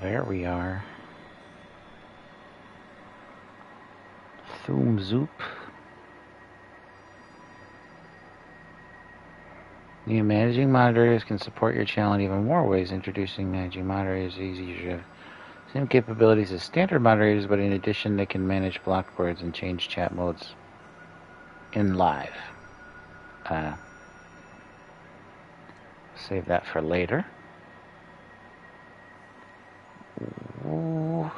There we are. Zoom zoop. New managing moderators can support your channel in even more ways. Introducing managing moderators is easier. Same capabilities as standard moderators, but in addition, they can manage blocked words and change chat modes in live. Save that for later. Ooh.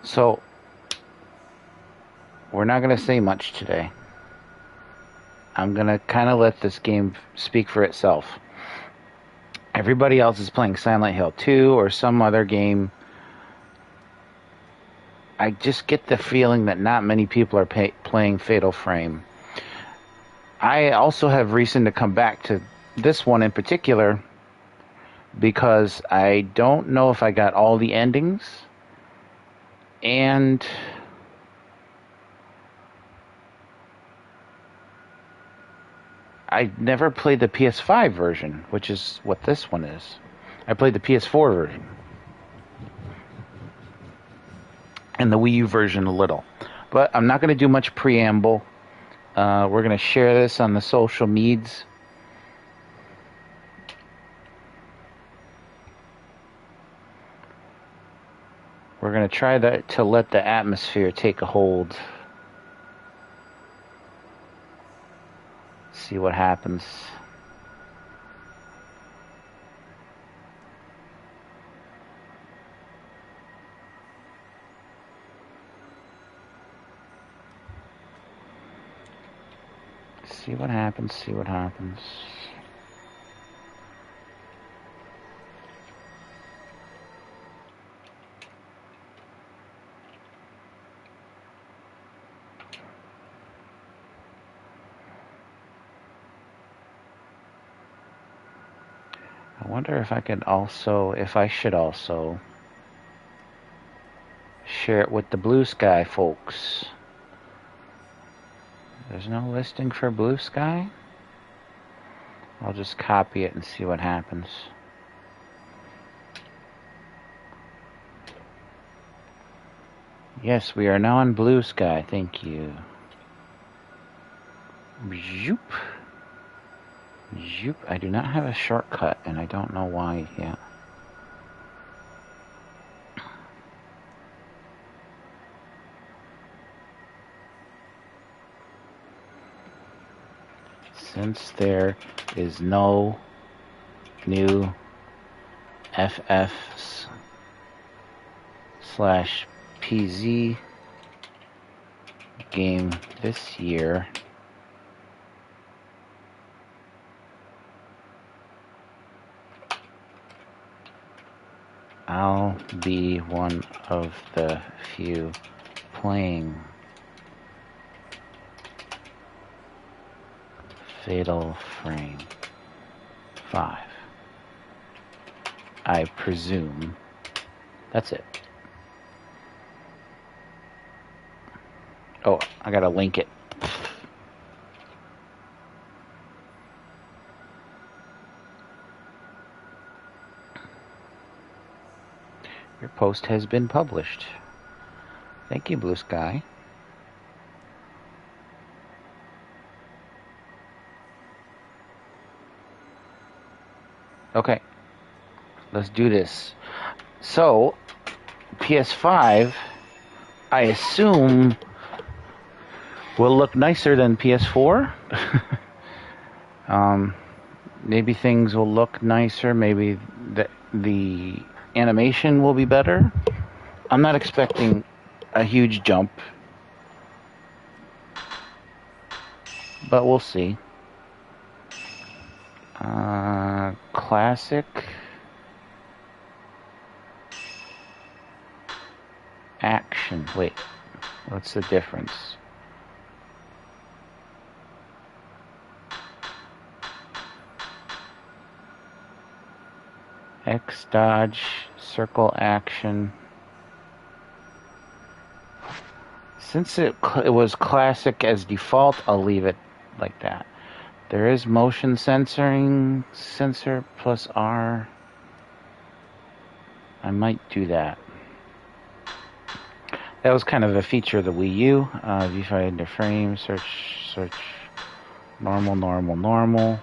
So, we're not going to say much today. I'm going to kind of let this game speak for itself. Everybody else is playing Silent Hill 2 or some other game. I just get the feeling that not many people are playing Fatal Frame. I also have reason to come back to this one in particular because I don't know if I got all the endings, and I never played the PS5 version, which is what this one is. I played the PS4 version and the Wii U version a little. But I'm not going to do much preamble. We're going to share this on the social medias. We're going to try to let the atmosphere take a hold. See what happens. See what happens, see what happens. I wonder if I could also, if I should also share it with the Blue Sky folks. There's no listing for Blue Sky? I'll just copy it and see what happens. Yes, we are now on Blue Sky. Thank you. Zoop. Zoop. I do not have a shortcut, and I don't know why yet. Since there is no new FFs/PZ game this year, I'll be one of the few playing Fatal Frame 5. I presume that's it. Oh, I gotta link it. Your post has been published. Thank you, Blue Sky. Okay, let's do this. So, PS5, I assume, will look nicer than PS4. Maybe things will look nicer. Maybe the animation will be better. I'm not expecting a huge jump, but we'll see. Classic. Action. Wait, what's the difference? X dodge, circle action. Since it was classic as default, I'll leave it like that. There is motion censoring, sensor plus R. I might do that. That was kind of a feature of the Wii U. Viewfinder frame, search, normal, normal, normal.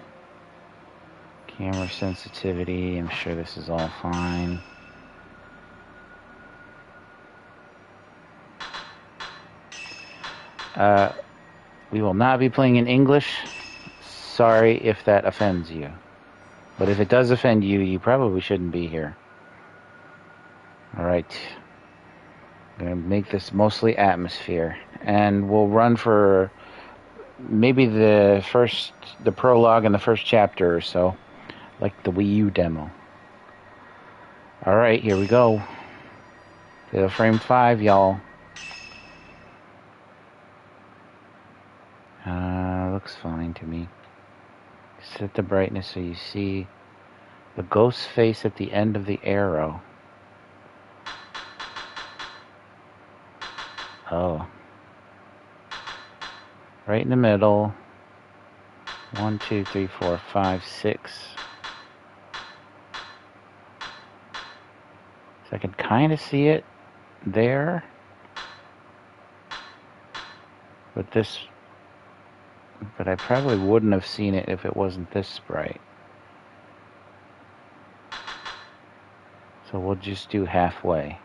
Camera sensitivity, I'm sure this is all fine. We will not be playing in English. Sorry if that offends you. But if it does offend you, you probably shouldn't be here. Alright. I'm going to make this mostly atmosphere. And we'll run for maybe the prologue and the first chapter or so. Like the Wii U demo. Alright, here we go. Fatal Frame 5, y'all. Looks fine to me. Set the brightness so you see the ghost face at the end of the arrow. Oh. Right in the middle. 1, 2, 3, 4, 5, 6. So I can kind of see it there. But I probably wouldn't have seen it if it wasn't this bright. So we'll just do halfway.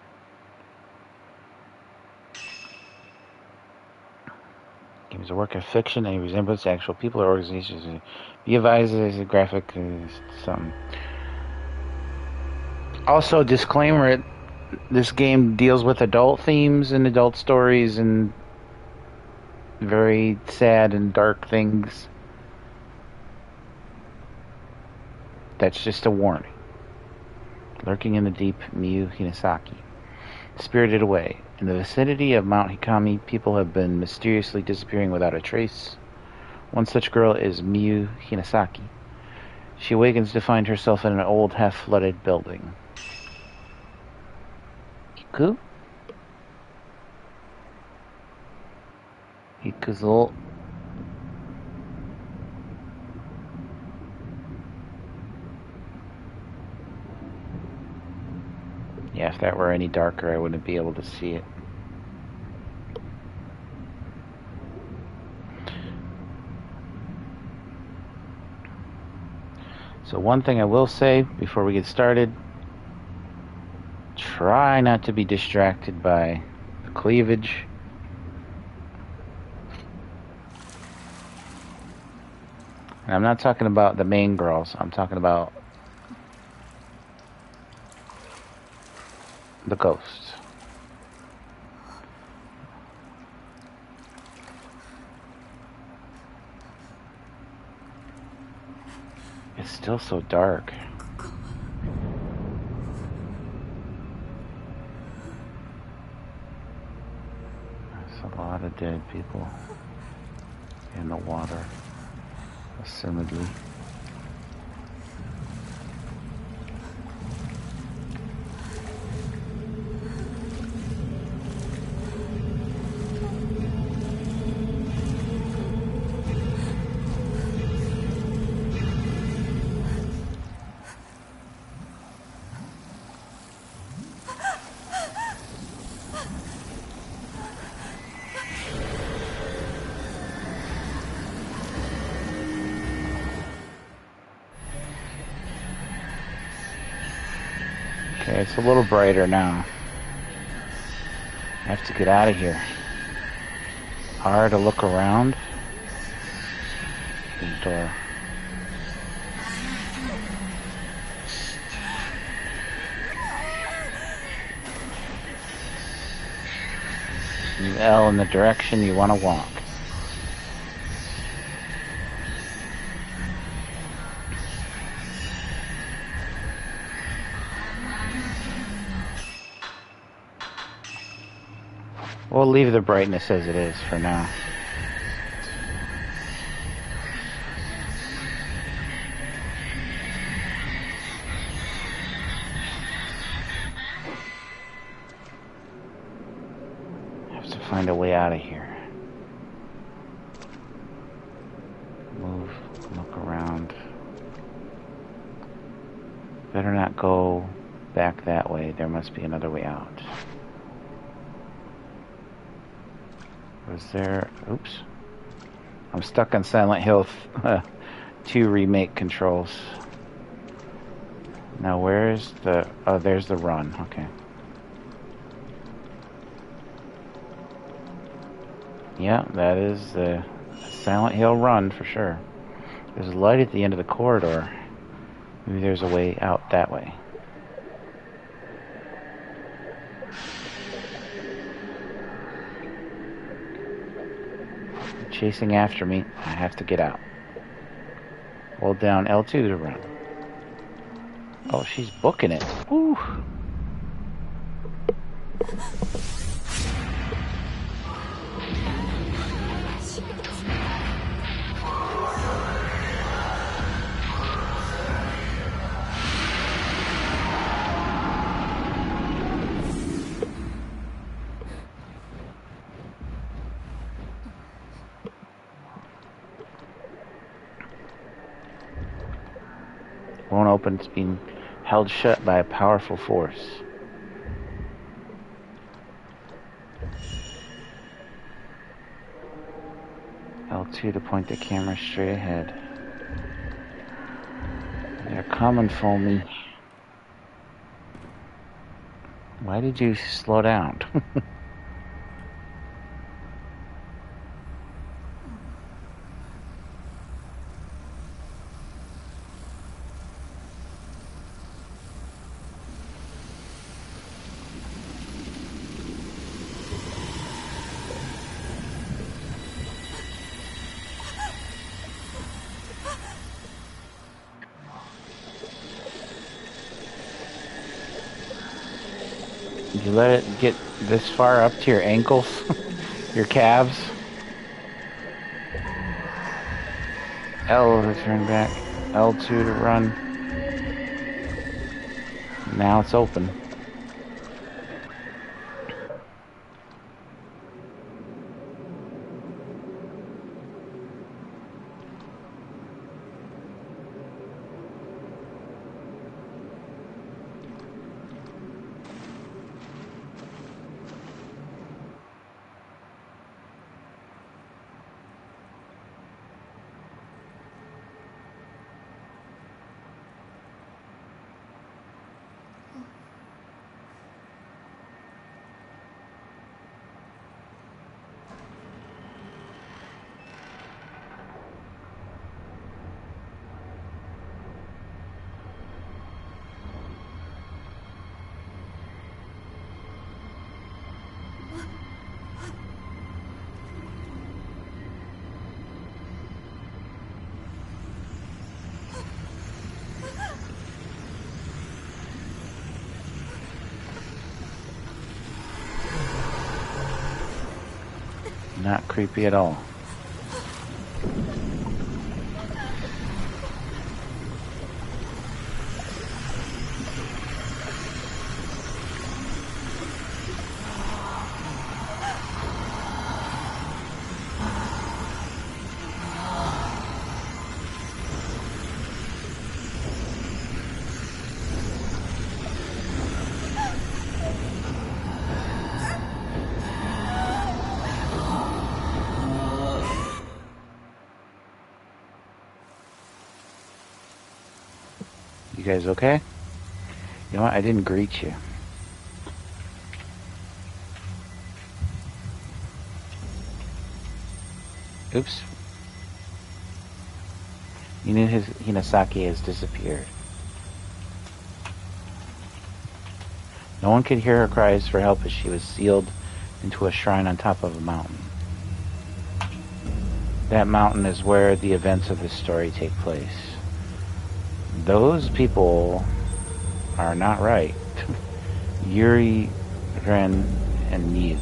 Game is a work of fiction. Any resemblance to actual people or organizations. Be advised as a graphic something. Also, disclaimer, this game deals with adult themes and adult stories and very sad and dark things. That's just a warning. Lurking in the deep, Miyu Hinasaki. Spirited away. In the vicinity of Mount Hikami, people have been mysteriously disappearing without a trace. One such girl is Miyu Hinasaki. She awakens to find herself in an old, half-flooded building. Iku? Ikuzo. Yeah, if that were any darker, I wouldn't be able to see it. So one thing I will say before we get started, try not to be distracted by the cleavage. And I'm not talking about the main girls, I'm talking about the ghosts. It's still so dark. people in the water, assumedly. Okay, it's a little brighter now. I have to get out of here. R to look around. The door. And L in the direction you want to walk. We'll leave the brightness as it is for now. I have to find a way out of here. Move, look around. Better not go back that way. There must be another way out. Was there... Oops. I'm stuck on Silent Hill 2 remake controls. Now where's the... Oh, there's the run. Okay. Yeah, that is the Silent Hill run for sure. There's a light at the end of the corridor. Maybe there's a way out that way. Chasing after me. I have to get out. Hold down L2 to run. Oh, she's booking it. Woo! Won't open. It's being held shut by a powerful force. L2 to point the camera straight ahead. They're coming for me. Why did you slow down? Did you let it get this far up to your ankles? Your calves? L to turn back. L2 to run. Now it's open. Not creepy at all. You guys okay? You know what? I didn't greet you. Oops. Hinasaki has disappeared. No one could hear her cries for help as she was sealed into a shrine on top of a mountain. That mountain is where the events of this story take place. Those people are not right. Yuri, Ren, and Niu.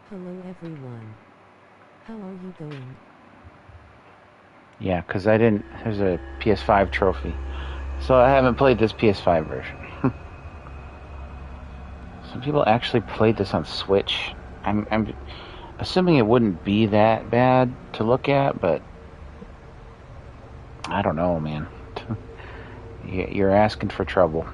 Hello everyone. How are you doing? Yeah, because I didn't... There's a PS5 trophy. So I haven't played this PS5 version. Some people actually played this on Switch. I'm assuming it wouldn't be that bad to look at, but... I don't know, man. You're asking for trouble.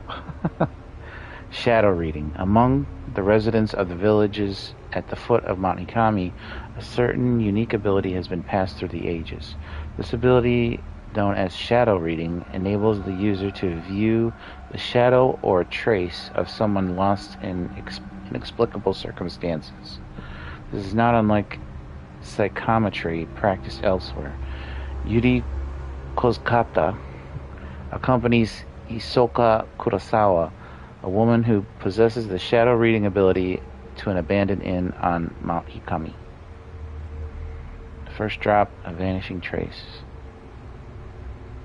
Shadow reading. Among the residents of the villages at the foot of Mount Hikami, a certain unique ability has been passed through the ages. This ability, known as shadow reading, enables the user to view the shadow or trace of someone lost in inexplicable circumstances. This is not unlike psychometry practiced elsewhere. Yuri Kozkata accompanies Hisoka Kurosawa, a woman who possesses the shadow reading ability, to an abandoned inn on Mount Hikami. The first drop, a vanishing trace.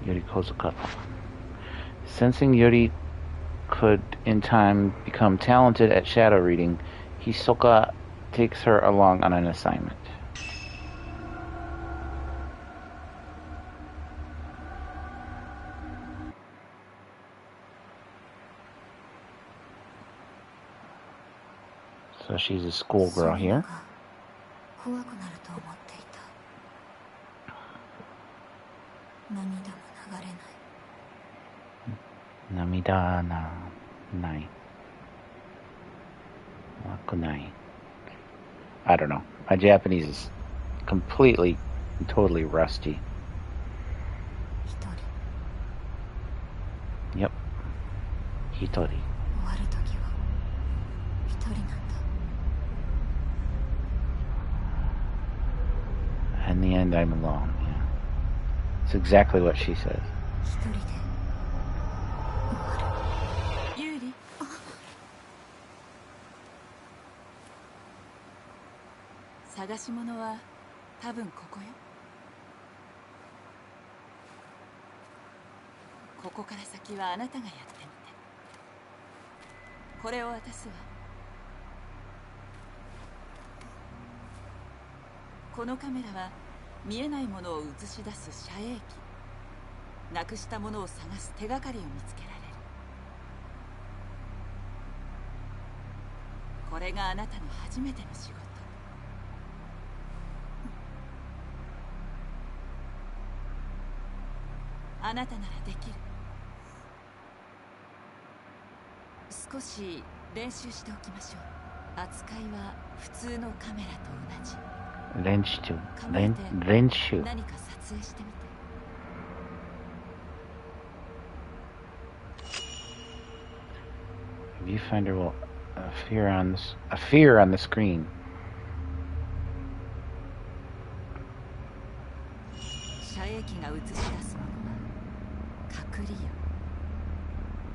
Yuri Kozukata. Sensing Yuri could in time become talented at shadow reading, Hisoka takes her along on an assignment. So she's a schoolgirl here. Namida na nai. Wakunai. I don't know. My Japanese is completely and totally rusty. Yep. Hitori. In the end, I'm alone. Yeah. It's exactly what she says. Yuri. 探し物は多分ここよ。ここから先はあなたがやってみて。これを渡すわ。このカメラは見えないものを映し出す遮影機。なくしたものを探す手がかりを見つけられる。これがあなたの初めての仕事。あなたならできる。少し練習しておきましょう。扱いは普通のカメラと同じ。練習。何か撮影してみて。Viewfinder will appear on the screen. 遮影機が映し出すものは隠りよ。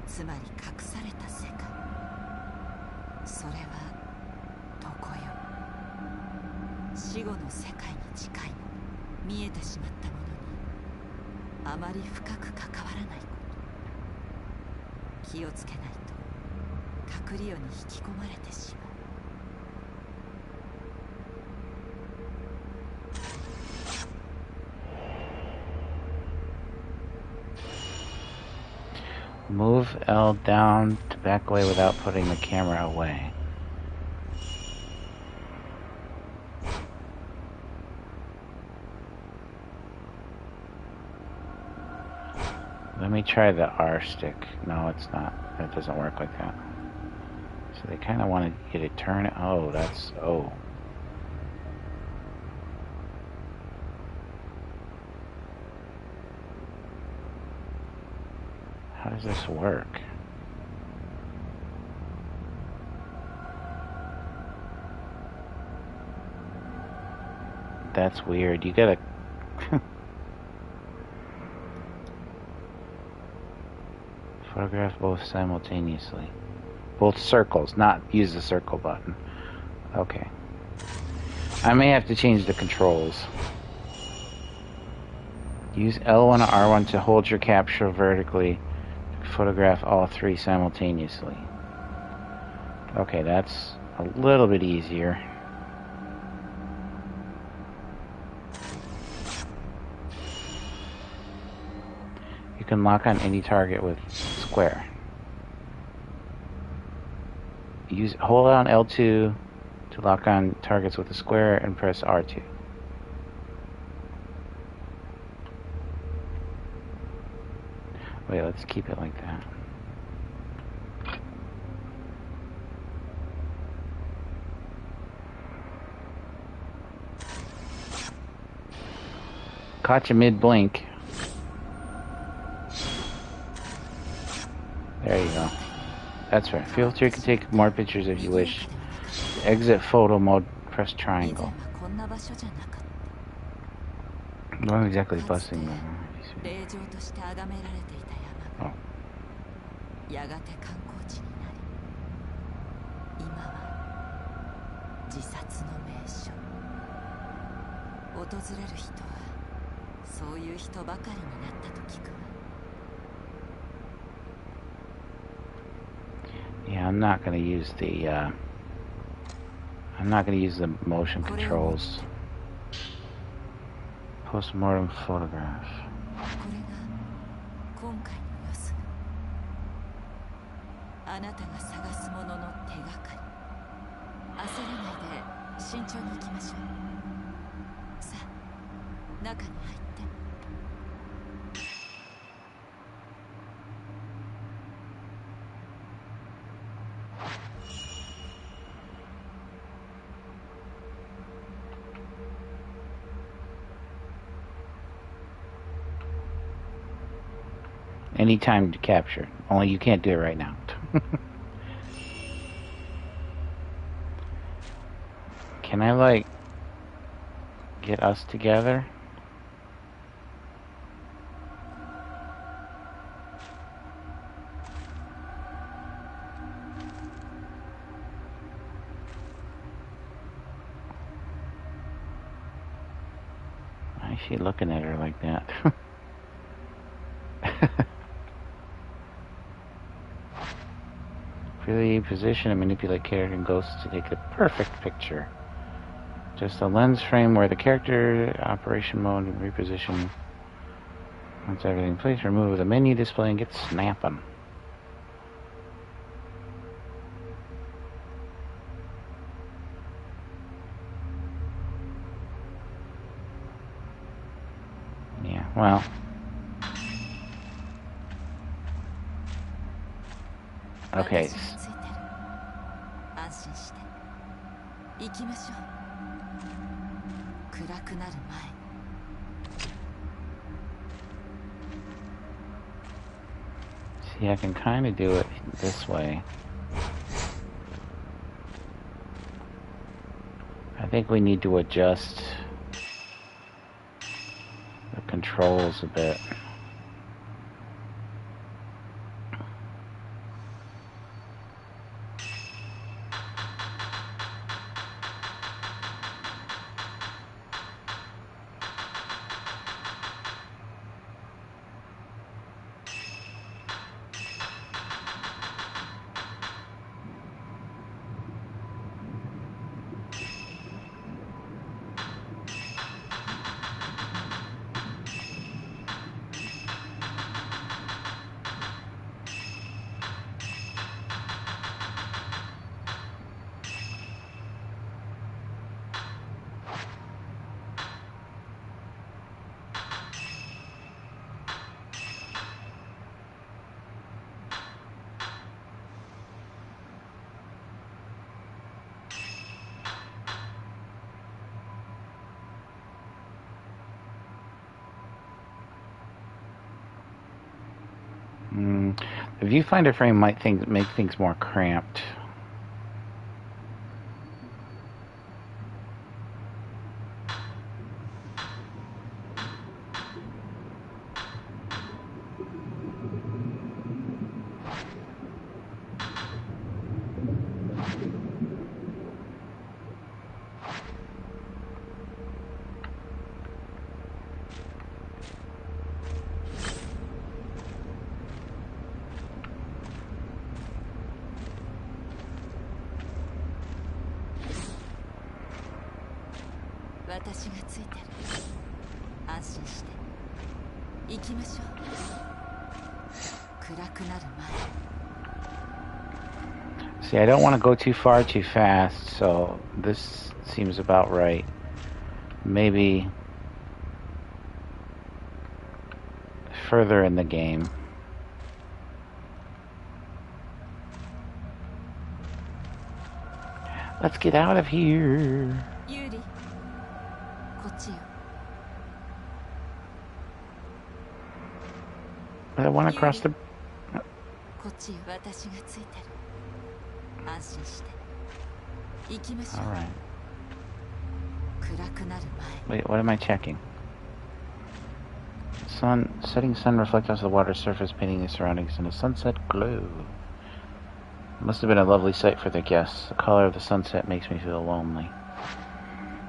つまり隠された世界。それはどこよ。死後の世界に近いもの、見えてしまったものにあまり深く関わらないこと、気をつけないと隠り世に引き込まれてしまう。Move L down to back away without putting the camera away. Let me try the R stick. No, it's not. It doesn't work like that. So they kind of want you to turn it. Oh, that's... Oh. How does this work? That's weird. You gotta... Photograph both simultaneously. Both circles, not use the circle button. Okay. I may have to change the controls. Use L1 or R1 to hold your capture vertically. Photograph all three simultaneously. Okay, that's a little bit easier. You can lock on any target with square. Hold on L2 to lock on targets with a square and press R2. Wait, let's keep it like that. Caught you mid-blink. There you go. That's right. Feel free to take more pictures if you wish. Exit photo mode, press triangle. Not exactly busting them. Oh. やがて観光地になり、今は自殺の名所。訪れる人はそういう人ばかりになったと聞くわ。Yeah, I'm not gonna use the motion controls. Postmortem photograph. これが今回の様子。あなたが探すものの手がかり。焦らないで慎重に行きましょう。さあ、中に入って。Anytime to capture. Only you can't do it right now. Can I, like, get us together? Why is she looking at her like that? Freely position and manipulate character and ghosts to take a perfect picture. Just a lens frame where the character, operation mode, and reposition. Once everything in place, remove the menu display and get snapping. Yeah, well. Okay. 安心して行きましょう。暗くなる前。See, I can kind of do it this way. I think we need to adjust the controls a bit. The viewfinder frame might make things more cramped. See, I don't want to go too far too fast, so this seems about right. Maybe further in the game. Let's get out of here. But I want to cross the... Alright. Wait, what am I checking? Setting sun reflects off the water's surface, painting the surroundings in a sunset glow. Must have been a lovely sight for the guests. The color of the sunset makes me feel lonely.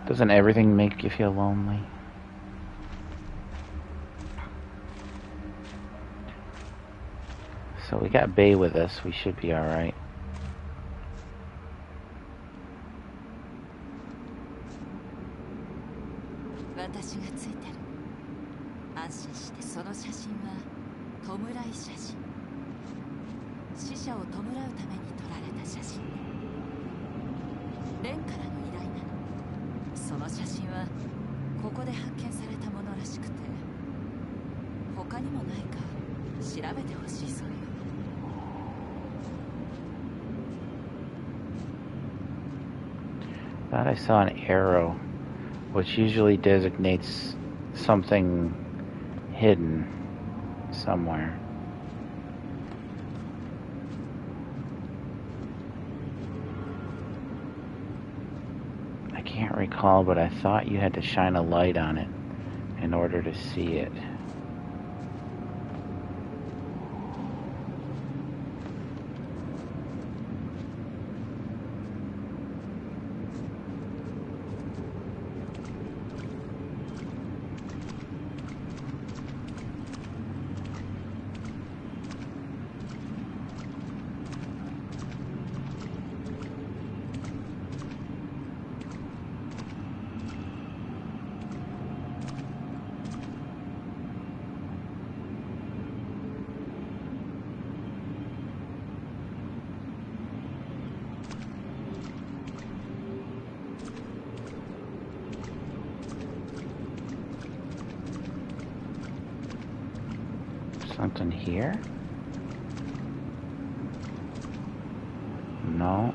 Doesn't everything make you feel lonely? So we got Bay with us. We should be alright. Thought I saw an arrow, which usually designates something hidden somewhere. I can't recall, but I thought you had to shine a light on it in order to see it. Something here? No.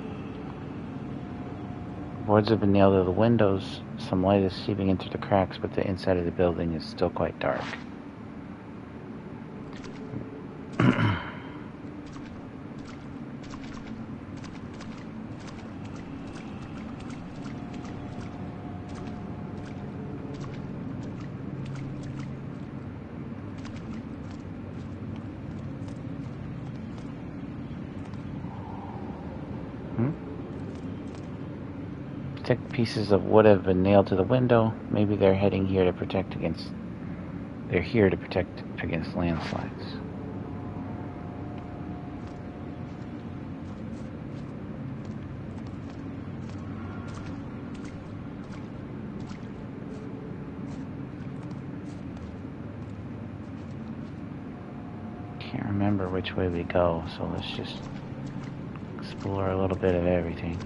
Boards have been nailed to the windows. Some light is seeping into the cracks, but the inside of the building is still quite dark. Pieces of wood have been nailed to the window. Maybe they're heading here to protect against... They're here to protect against landslides. Can't remember which way we go, so let's just explore a little bit of everything.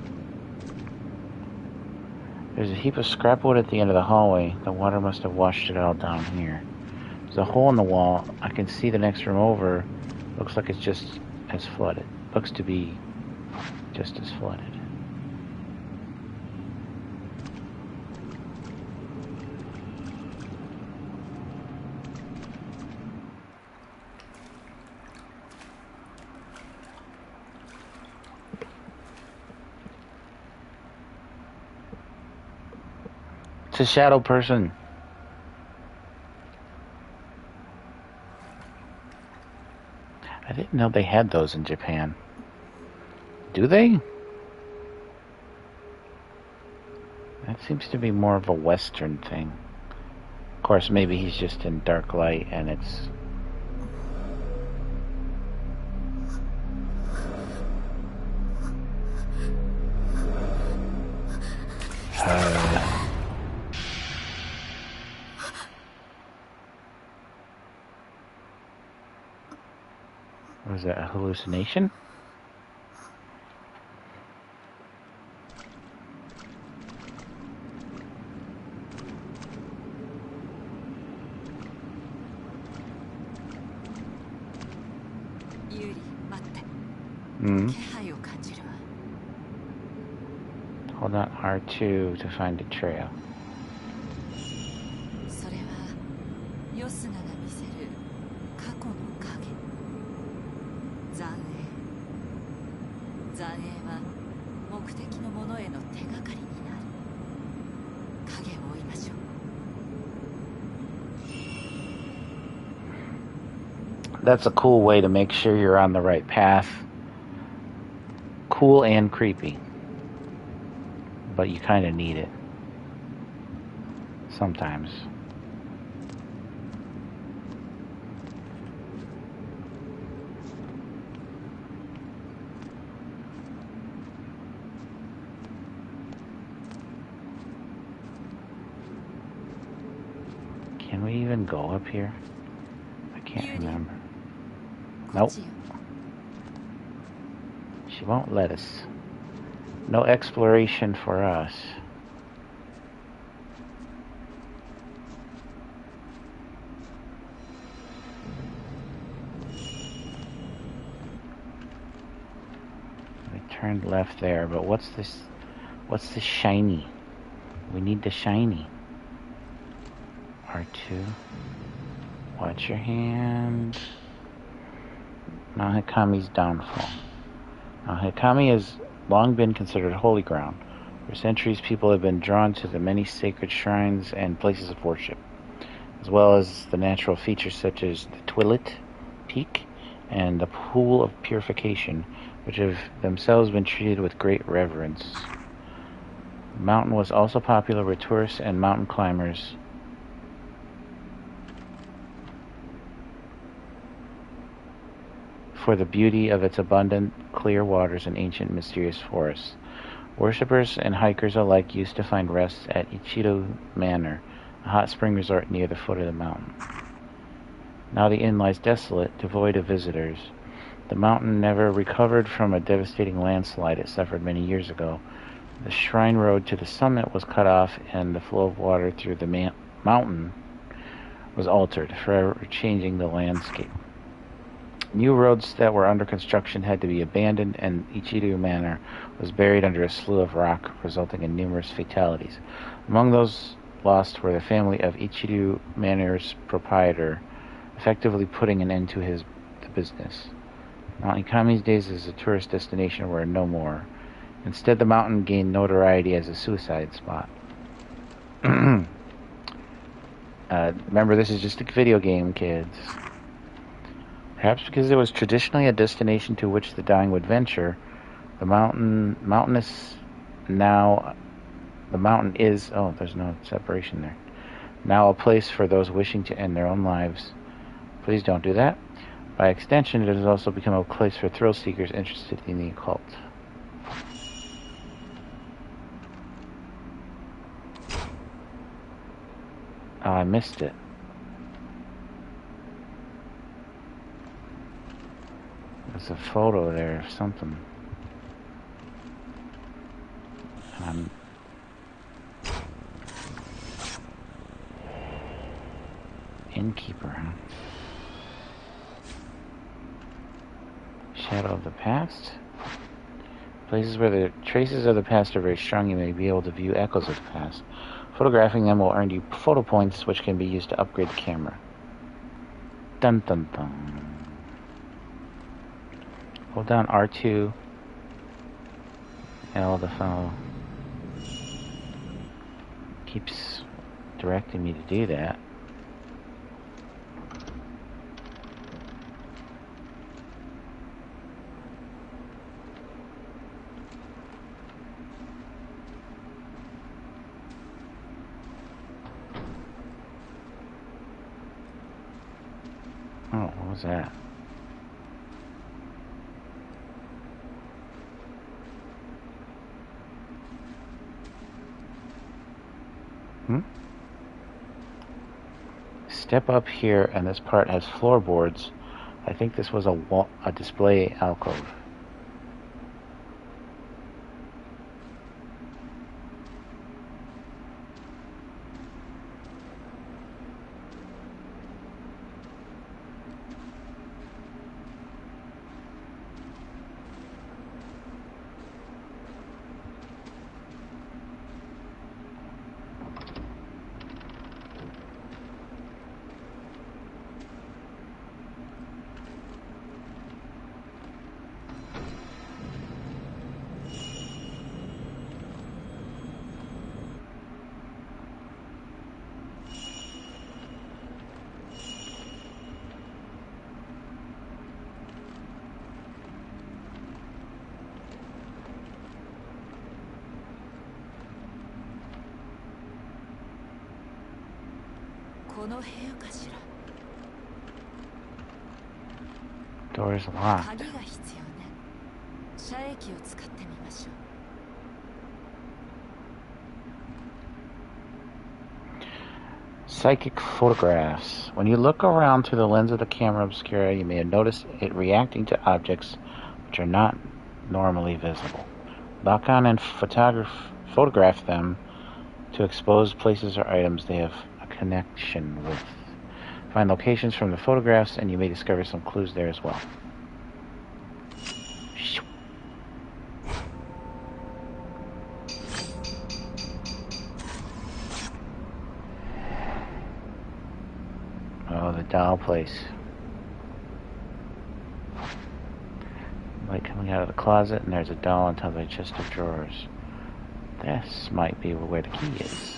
There's a heap of scrap wood at the end of the hallway. The water must have washed it all down here. There's a hole in the wall. I can see the next room over. Looks like it's just as flooded. Looks to be just as flooded. It's a shadow person. I didn't know they had those in Japan. Do they? That seems to be more of a Western thing. Of course, maybe he's just in dark light and it's... Was that a hallucination? Hmm. Hold on R2 to find a trail. That's a cool way to make sure you're on the right path. Cool and creepy. But you kind of need it. Sometimes. Can we even go up here? I can't remember. Nope. She won't let us. No exploration for us. We turned left there, but what's this? What's this shiny? We need the shiny. R2. Watch your hand. Mount Hikami's downfall. Now, Hikami has long been considered holy ground. For centuries, people have been drawn to the many sacred shrines and places of worship, as well as the natural features such as the Twilit Peak and the Pool of Purification, which have themselves been treated with great reverence. The mountain was also popular with tourists and mountain climbers. For the beauty of its abundant, clear waters and ancient, mysterious forests. Worshippers and hikers alike used to find rest at Ichido Manor, a hot spring resort near the foot of the mountain. Now the inn lies desolate, devoid of visitors. The mountain never recovered from a devastating landslide it suffered many years ago. The shrine road to the summit was cut off, and the flow of water through the mountain was altered, forever changing the landscape. New roads that were under construction had to be abandoned, and Ichido Manor was buried under a slough of rock, resulting in numerous fatalities. Among those lost were the family of Ichido Manor's proprietor, effectively putting an end to the business. Mount Hikami's days as a tourist destination were no more. Instead, the mountain gained notoriety as a suicide spot. Remember, this is just a video game, kids. Perhaps because it was traditionally a destination to which the dying would venture, the mountain is, oh, there's no separation there, now a place for those wishing to end their own lives. Please don't do that. By extension, it has also become a place for thrill seekers interested in the occult. Oh, I missed it. There's a photo there of something. Innkeeper, huh? Shadow of the past? Places where the traces of the past are very strong, you may be able to view echoes of the past. Photographing them will earn you photo points, which can be used to upgrade the camera. Dun dun dun. Hold down R2. L to follow. keeps directing me to do that. Oh, what was that? Step up here, and this part has floorboards. I think this was a display alcove. Door is locked. Psychic photographs. When you look around through the lens of the camera obscura, you may have noticed it reacting to objects which are not normally visible. Lock on and photograph them to expose places or items they have a connection with. Find locations from the photographs, and you may discover some clues there as well. Oh, the doll place. Light coming out of the closet, and there's a doll on top of a chest of drawers. This might be where the key is.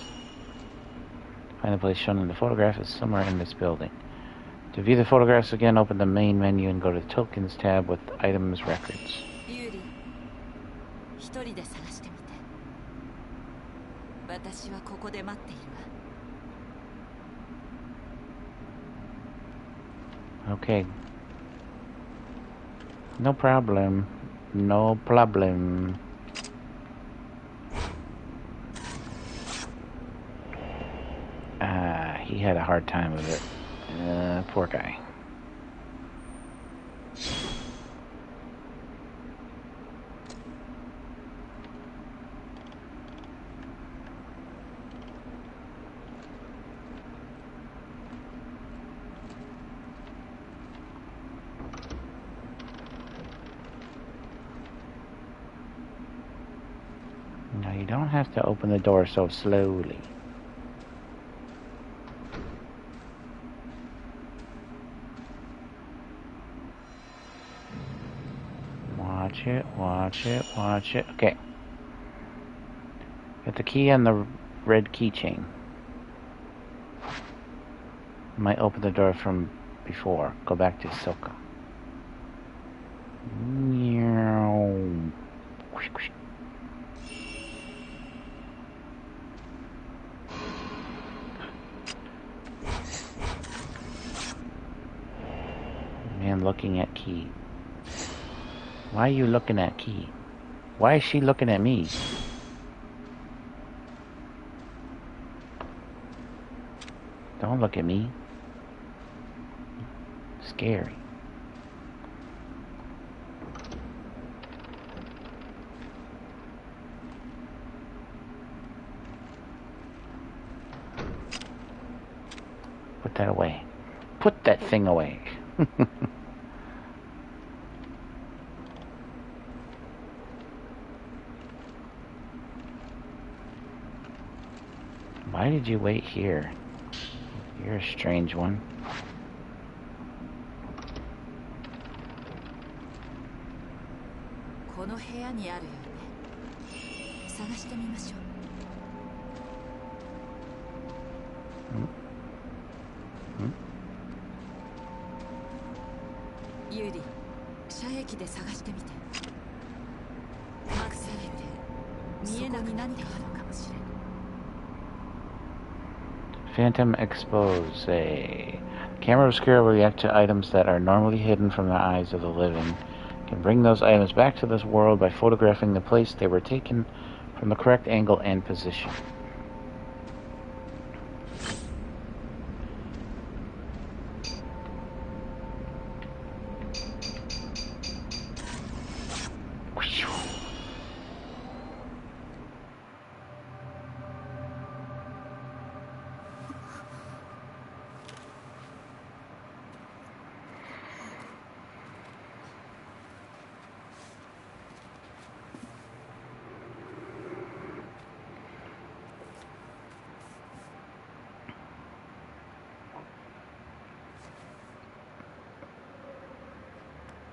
Find the place shown in the photograph is somewhere in this building. To view the photographs again, open the main menu and go to the tokens tab with items records. Okay. No problem. No problem. He had a hard time with it. Poor guy. Now you don't have to open the door so slowly. Watch it, watch it, watch it. Okay. Got the key on the red keychain. Might open the door from before. Go back to Silka. Man looking at key. Why are you looking at key? Why is she looking at me? Don't look at me. Scary. Put that away. Put that thing away. Why did you wait here? You're a strange one. ユーリ、射撃で探してみて。マクセルで見えなくなっているのかもしれない。 Phantom expose. Camera obscura will react to items that are normally hidden from the eyes of the living. Can bring those items back to this world by photographing the place they were taken from the correct angle and position.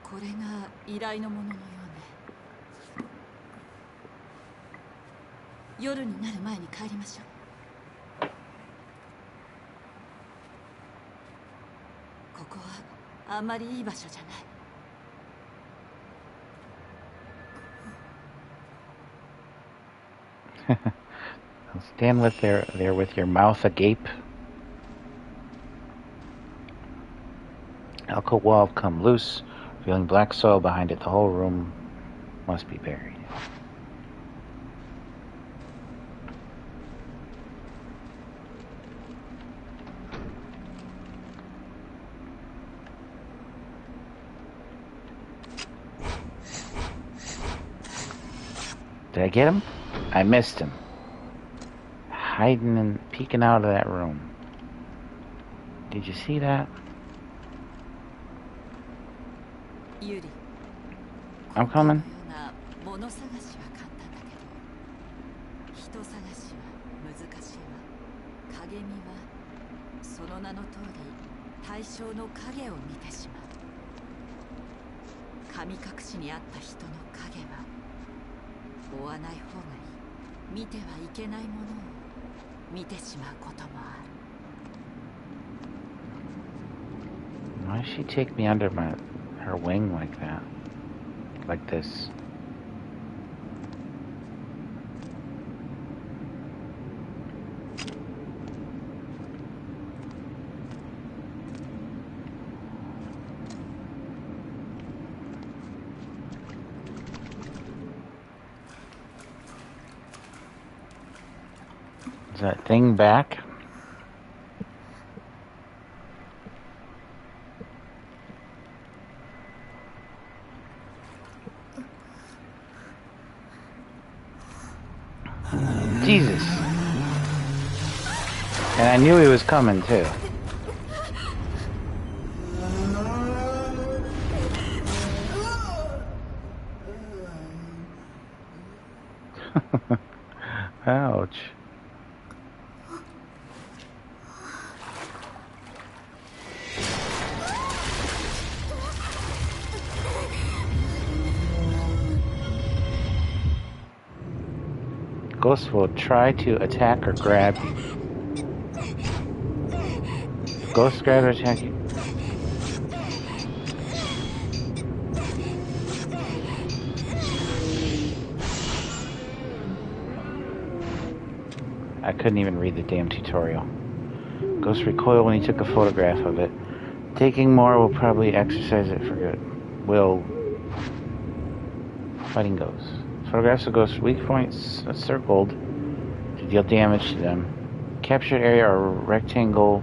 これが依頼のもののようね。夜になる前に帰りましょう。ここはあんまりいい場所じゃない。Stand there with your mouth agape. Alcove wall come loose, revealing black soil behind it. The whole room must be buried. Did I get him? I missed him. Hiding and peeking out of that room. Did you see that? I'm coming. 物探しは簡単だけど、人探しは難しいわ。影見はその名の通り対象の影を見てしまう。神隠しにあった人の影は追わない方がいい。見てはいけないものを見てしまうこともある。 Why does she take me under her wing like that? Like this. Is that thing back? Jesus. And I knew he was coming too. Ouch. Ghost will try to attack or grab you. Ghost grab or attack you. I couldn't even read the damn tutorial. Ghost recoiled when he took a photograph of it. Taking more will probably exercise it for good. Fighting ghosts. Photographs of ghosts' weak points are circled to deal damage to them. Captured area or rectangle.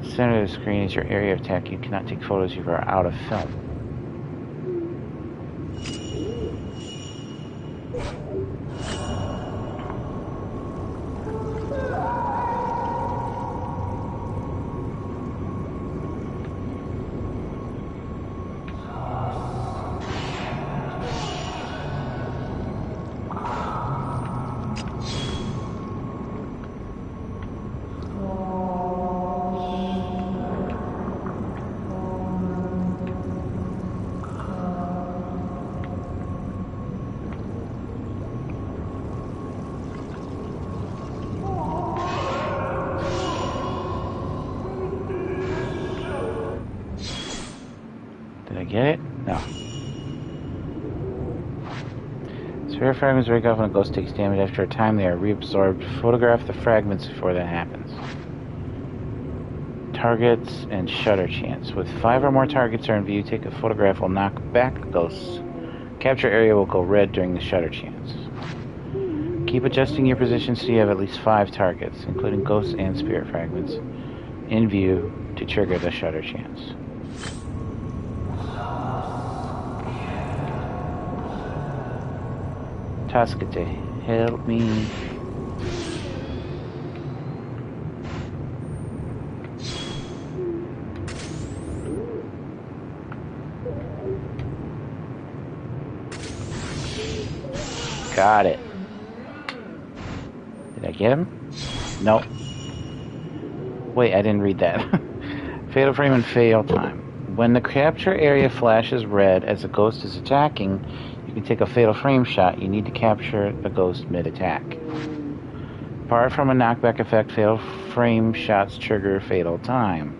Center of the screen is your area of attack. You cannot take photos if you are out of film. Did I get it? No. Spare fragments break off when a ghost takes damage. After a time, they are reabsorbed. Photograph the fragments before that happens. Targets and shutter chance. With 5 or more targets are in view, take a photograph will knock back the ghosts. Capture area will go red during the shutter chance. Keep adjusting your position so you have at least 5 targets, including ghosts and spirit fragments, in view to trigger the shutter chance. Tascate, help me. Got it. Did I get him? Nope. Wait, I didn't read that. Fatal frame and fail time. When the capture area flashes red as a ghost is attacking, you can take a fatal frame shot. You need to capture the ghost mid-attack. Apart from a knockback effect, fatal frame shots trigger fatal time,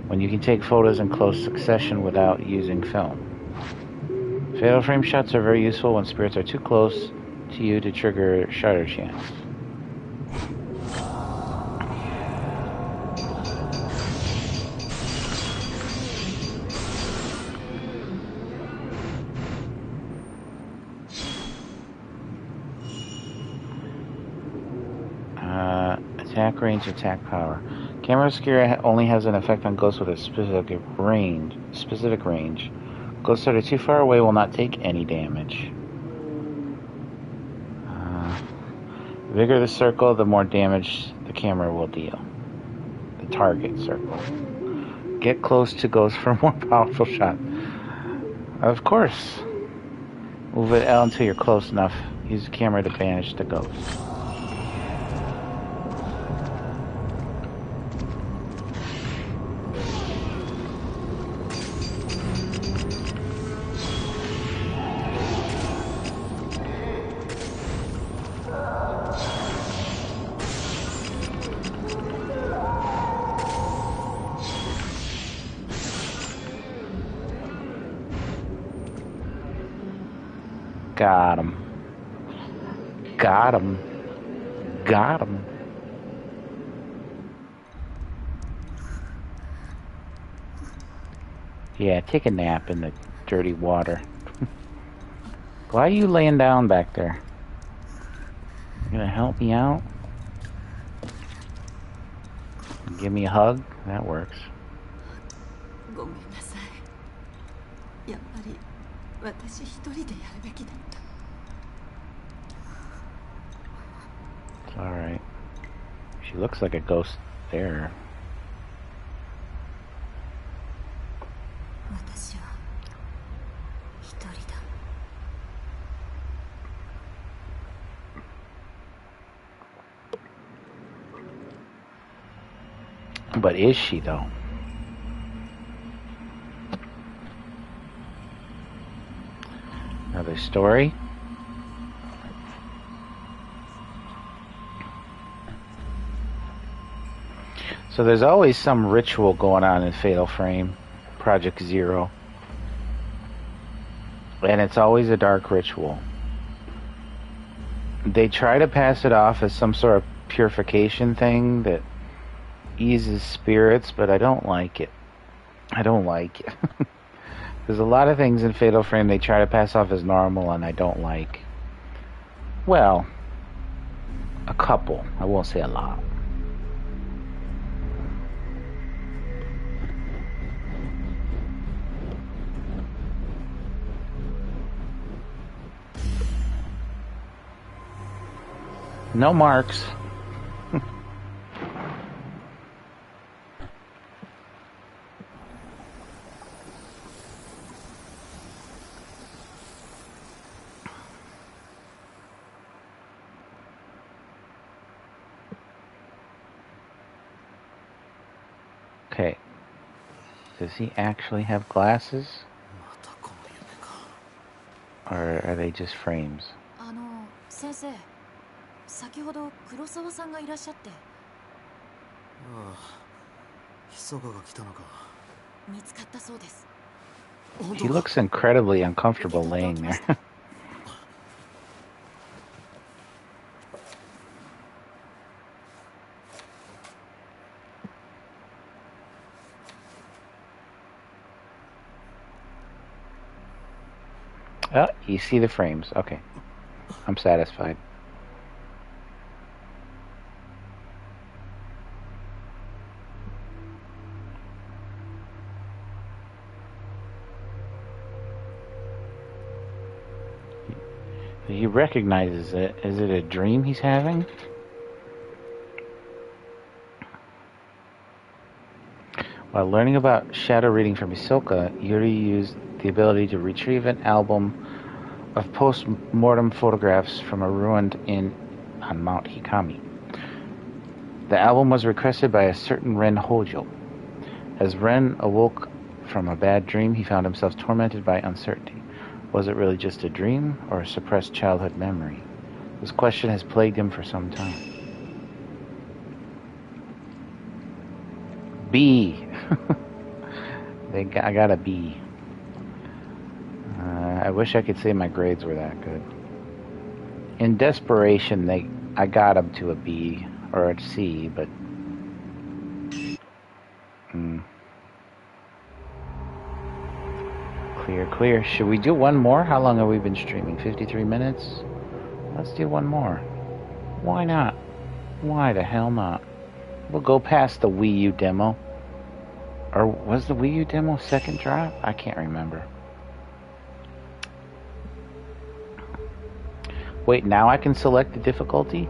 when you can take photos in close succession without using film. Fatal frame shots are very useful when spirits are too close to you to trigger shutter chance. Attack range, attack power. Camera obscura only has an effect on ghosts with a specific range. Ghosts that are too far away will not take any damage. The bigger the circle, the more damage the camera will deal. The target circle. Get close to ghosts for a more powerful shot. Of course. Move it L until you're close enough. Use the camera to banish the ghost. Got him. Got him. Got him. Yeah, take a nap in the dirty water. Why are you laying down back there? You gonna help me out? Give me a hug? That works. ごめんなさい。やっぱり私一人でやるべきだった。It's alright. She looks like a ghost there. 私は一人だ。But is she though? Another story. So there's always some ritual going on in Fatal Frame, Project Zero. And it's always a dark ritual. They try to pass it off as some sort of purification thing that eases spirits, but I don't like it. I don't like it. There's a lot of things in Fatal Frame they try to pass off as normal, and I don't like. Well, a couple. I won't say a lot. No marks. Okay. Does he actually have glasses? Or are they just frames? 先生、先ほど黒沢さんがいらっしゃって。ああ、ひそかが来たのか。見つかったそうです。He looks incredibly uncomfortable laying there. Oh, you see the frames. Okay. I'm satisfied. He recognizes it. Is it a dream he's having? While learning about shadow reading from Hisoka, Yuri used the ability to retrieve an album of post-mortem photographs from a ruined inn on Mount Hikami. The album was requested by a certain Ren Hojo. As Ren awoke from a bad dream, he found himself tormented by uncertainty. Was it really just a dream or a suppressed childhood memory? This question has plagued him for some time. B. I got a B. I wish I could say my grades were that good. In desperation, I got them to a B or a C, but clear. Should we do one more? How long have we been streaming? 53 minutes? Let's do one more. Why not? Why the hell not? We'll go past the Wii U demo. Or was the Wii U demo second drop? I can't remember. Wait, now I can select the difficulty?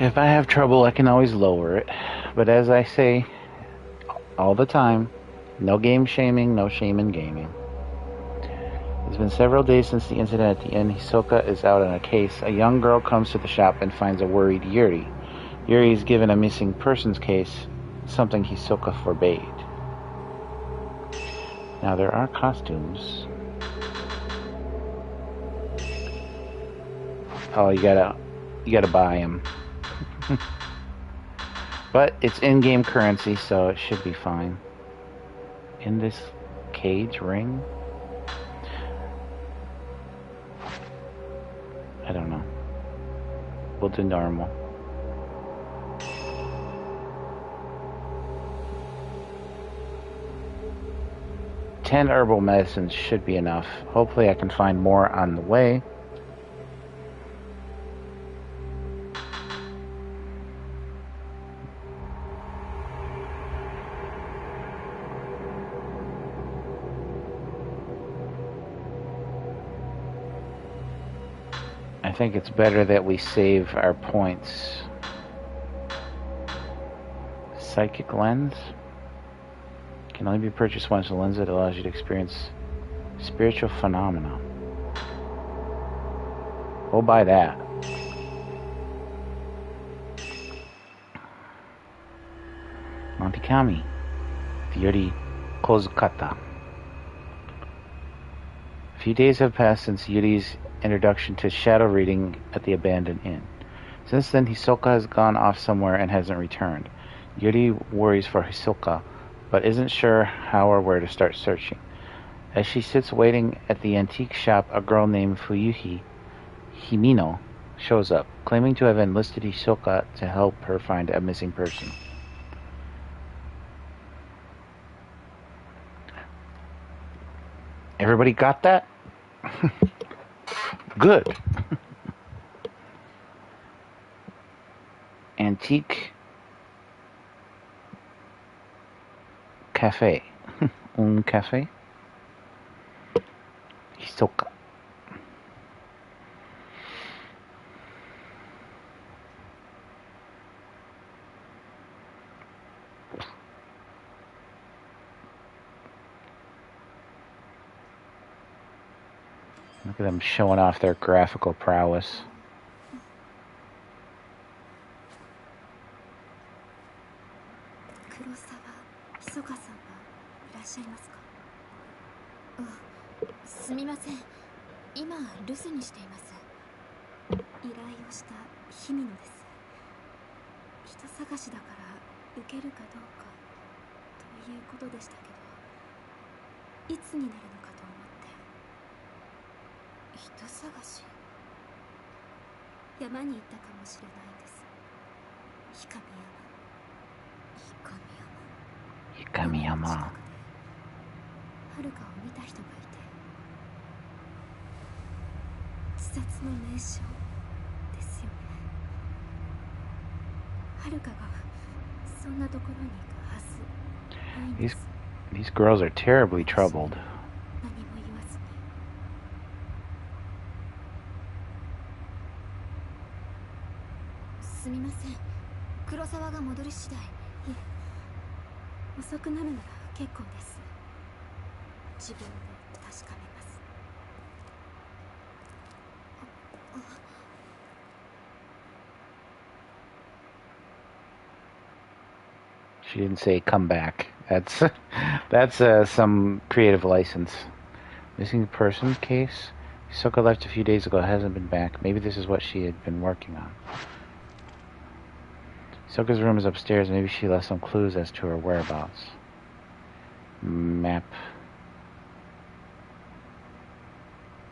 If I have trouble, I can always lower it. But as I say all the time, no game shaming, no shame in gaming. It's been several days since the incident at the inn. Hisoka is out on a case. A young girl comes to the shop and finds a worried Yuri. Yuri is given a missing persons case, something Hisoka forbade. Now there are costumes. Oh, you gotta buy them. But it's in-game currency, so it should be fine. In this cage ring? I don't know. We'll do normal. Ten herbal medicines should be enough. Hopefully I can find more on the way. I think it's better that we save our points. Psychic lens can only be purchased once. A lens that allows you to experience spiritual phenomena. We'll buy that. Montikami, Yuri Kozukata. A few days have passed since Yuri's introduction to shadow reading at the abandoned inn. Since then, Hisoka has gone off somewhere and hasn't returned. Yuri worries for Hisoka, but isn't sure how or where to start searching. As she sits waiting at the antique shop, a girl named Fuyuhi Himino shows up, claiming to have enlisted Hisoka to help her find a missing person. Everybody got that? Good. Antique cafe. Un cafe. Hisoka. Look at them showing off their graphical prowess. 受けるかどうかということでしたけど、いつになるのかと思って人探し。山に行ったかもしれないんです。氷上山。神山。近くではるかを見た人がいて、自殺の名称ですよね。はるかがそんなところに行くはずないんです。 These girls are terribly troubled. 何も言わずに。すみません、黒沢が戻り次第。いえ、遅くなるなら結構です。自分で確かめます。She didn't say come back. That's some creative license. Missing person case. Hisoka left a few days ago. Hasn't been back. Maybe this is what she had been working on. Hisoka's room is upstairs. Maybe she left some clues as to her whereabouts. Map.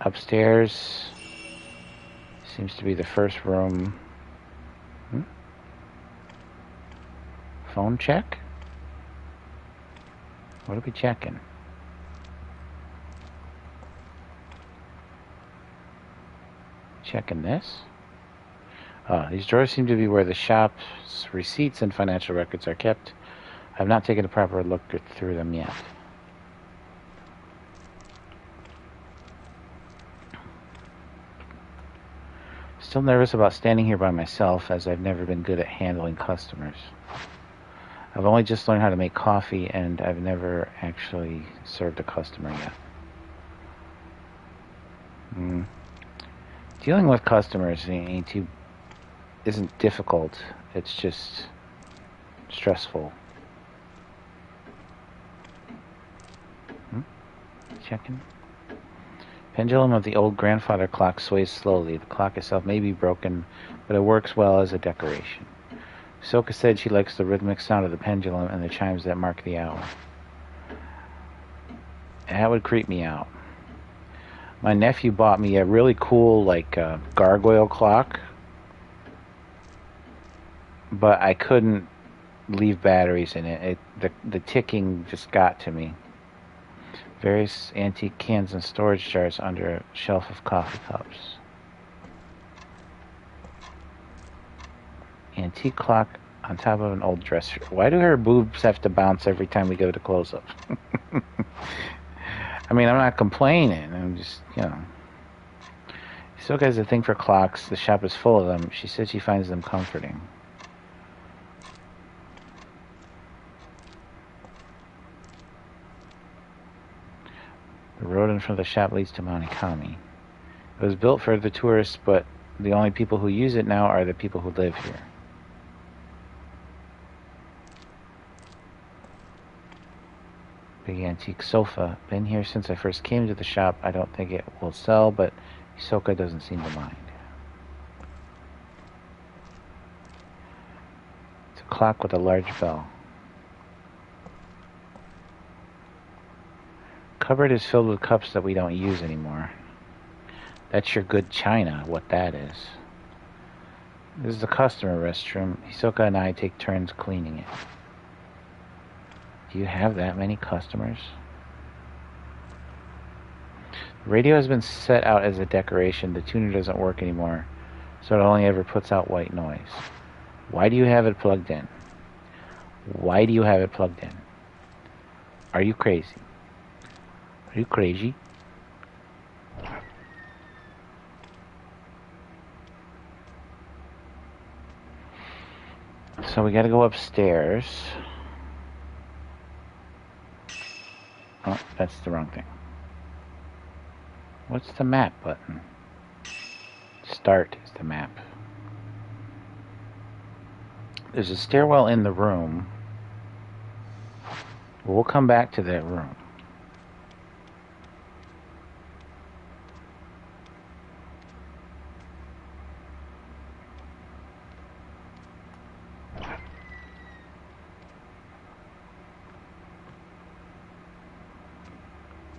Upstairs seems to be the first room. Phone check? What are we checking? Checking this? These drawers seem to be where the shop's receipts and financial records are kept. I have not taken a proper look through them yet. Still nervous about standing here by myself, as I've never been good at handling customers. I've only just learned how to make coffee, and I've never actually served a customer yet. Dealing with customers isn't difficult. It's just stressful. Checking. Pendulum of the old grandfather clock sways slowly. The clock itself may be broken, but it works well as a decoration. Soka said she likes the rhythmic sound of the pendulum and the chimes that mark the hour. That would creep me out. My nephew bought me a really cool, gargoyle clock, but I couldn't leave batteries in it. The ticking just got to me. Various antique cans and storage jars under a shelf of coffee cups. Antique clock on top of an old dresser. Why do her boobs have to bounce every time we go to close-up? I mean, I'm not complaining. I'm just, Hisoka has a thing for clocks. The shop is full of them. She said she finds them comforting. The road in front of the shop leads to Mount Ikami. It was built for the tourists, but the only people who use it now are the people who live here. Big antique sofa. Been here since I first came to the shop. I don't think it will sell, but Hisoka doesn't seem to mind. It's a clock with a large bell. Cupboard is filled with cups that we don't use anymore. That's your good china, what that is. This is the customer restroom. Hisoka and I take turns cleaning it. Do you have that many customers? The radio has been set out as a decoration. The tuner doesn't work anymore, so it only ever puts out white noise. Why do you have it plugged in? Why do you have it plugged in? Are you crazy? Are you crazy? So we gotta go upstairs. Oh, that's the wrong thing. What's the map button? Start is the map. There's a stairwell in the room. We'll come back to that room.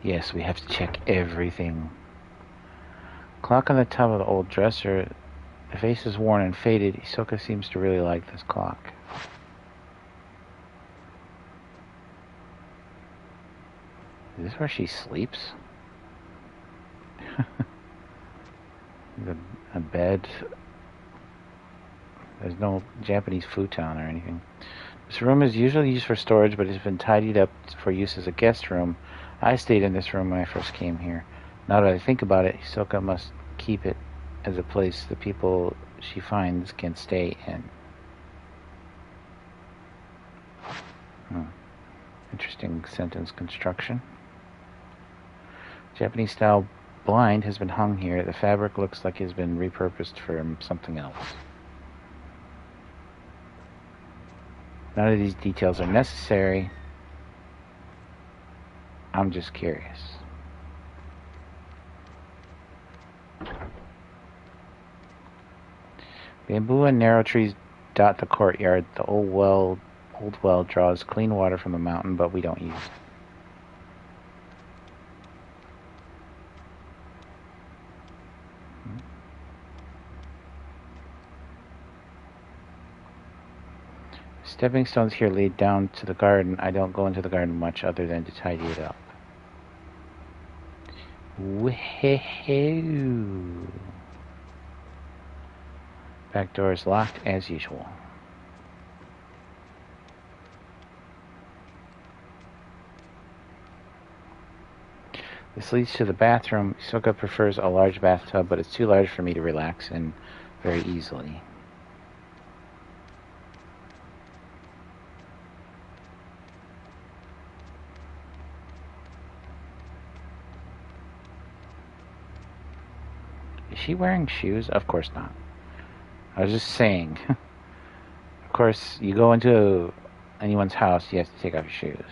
Yes, we have to check everything. Clock on the top of the old dresser. The face is worn and faded. Hisoka seems to really like this clock. Is this where she sleeps? A bed. There's no Japanese futon or anything. This room is usually used for storage, but it's been tidied up for use as a guest room. I stayed in this room when I first came here. Now that I think about it, Hisoka must keep it as a place the people she finds can stay in. Interesting sentence construction. Japanese-style blind has been hung here. The fabric looks like it has been repurposed for something else. None of these details are necessary. I'm just curious. Bamboo and narrow trees dot the courtyard. The old well draws clean water from the mountain, but we don't use it. Stepping stones here lead down to the garden. I don't go into the garden much other than to tidy it up. Woohoo! Back door is locked as usual. This leads to the bathroom. Hisoka prefers a large bathtub, but it's too large for me to relax in very easily. Is she wearing shoes? Of course not. I was just saying. Of course, you go into anyone's house, you have to take off your shoes.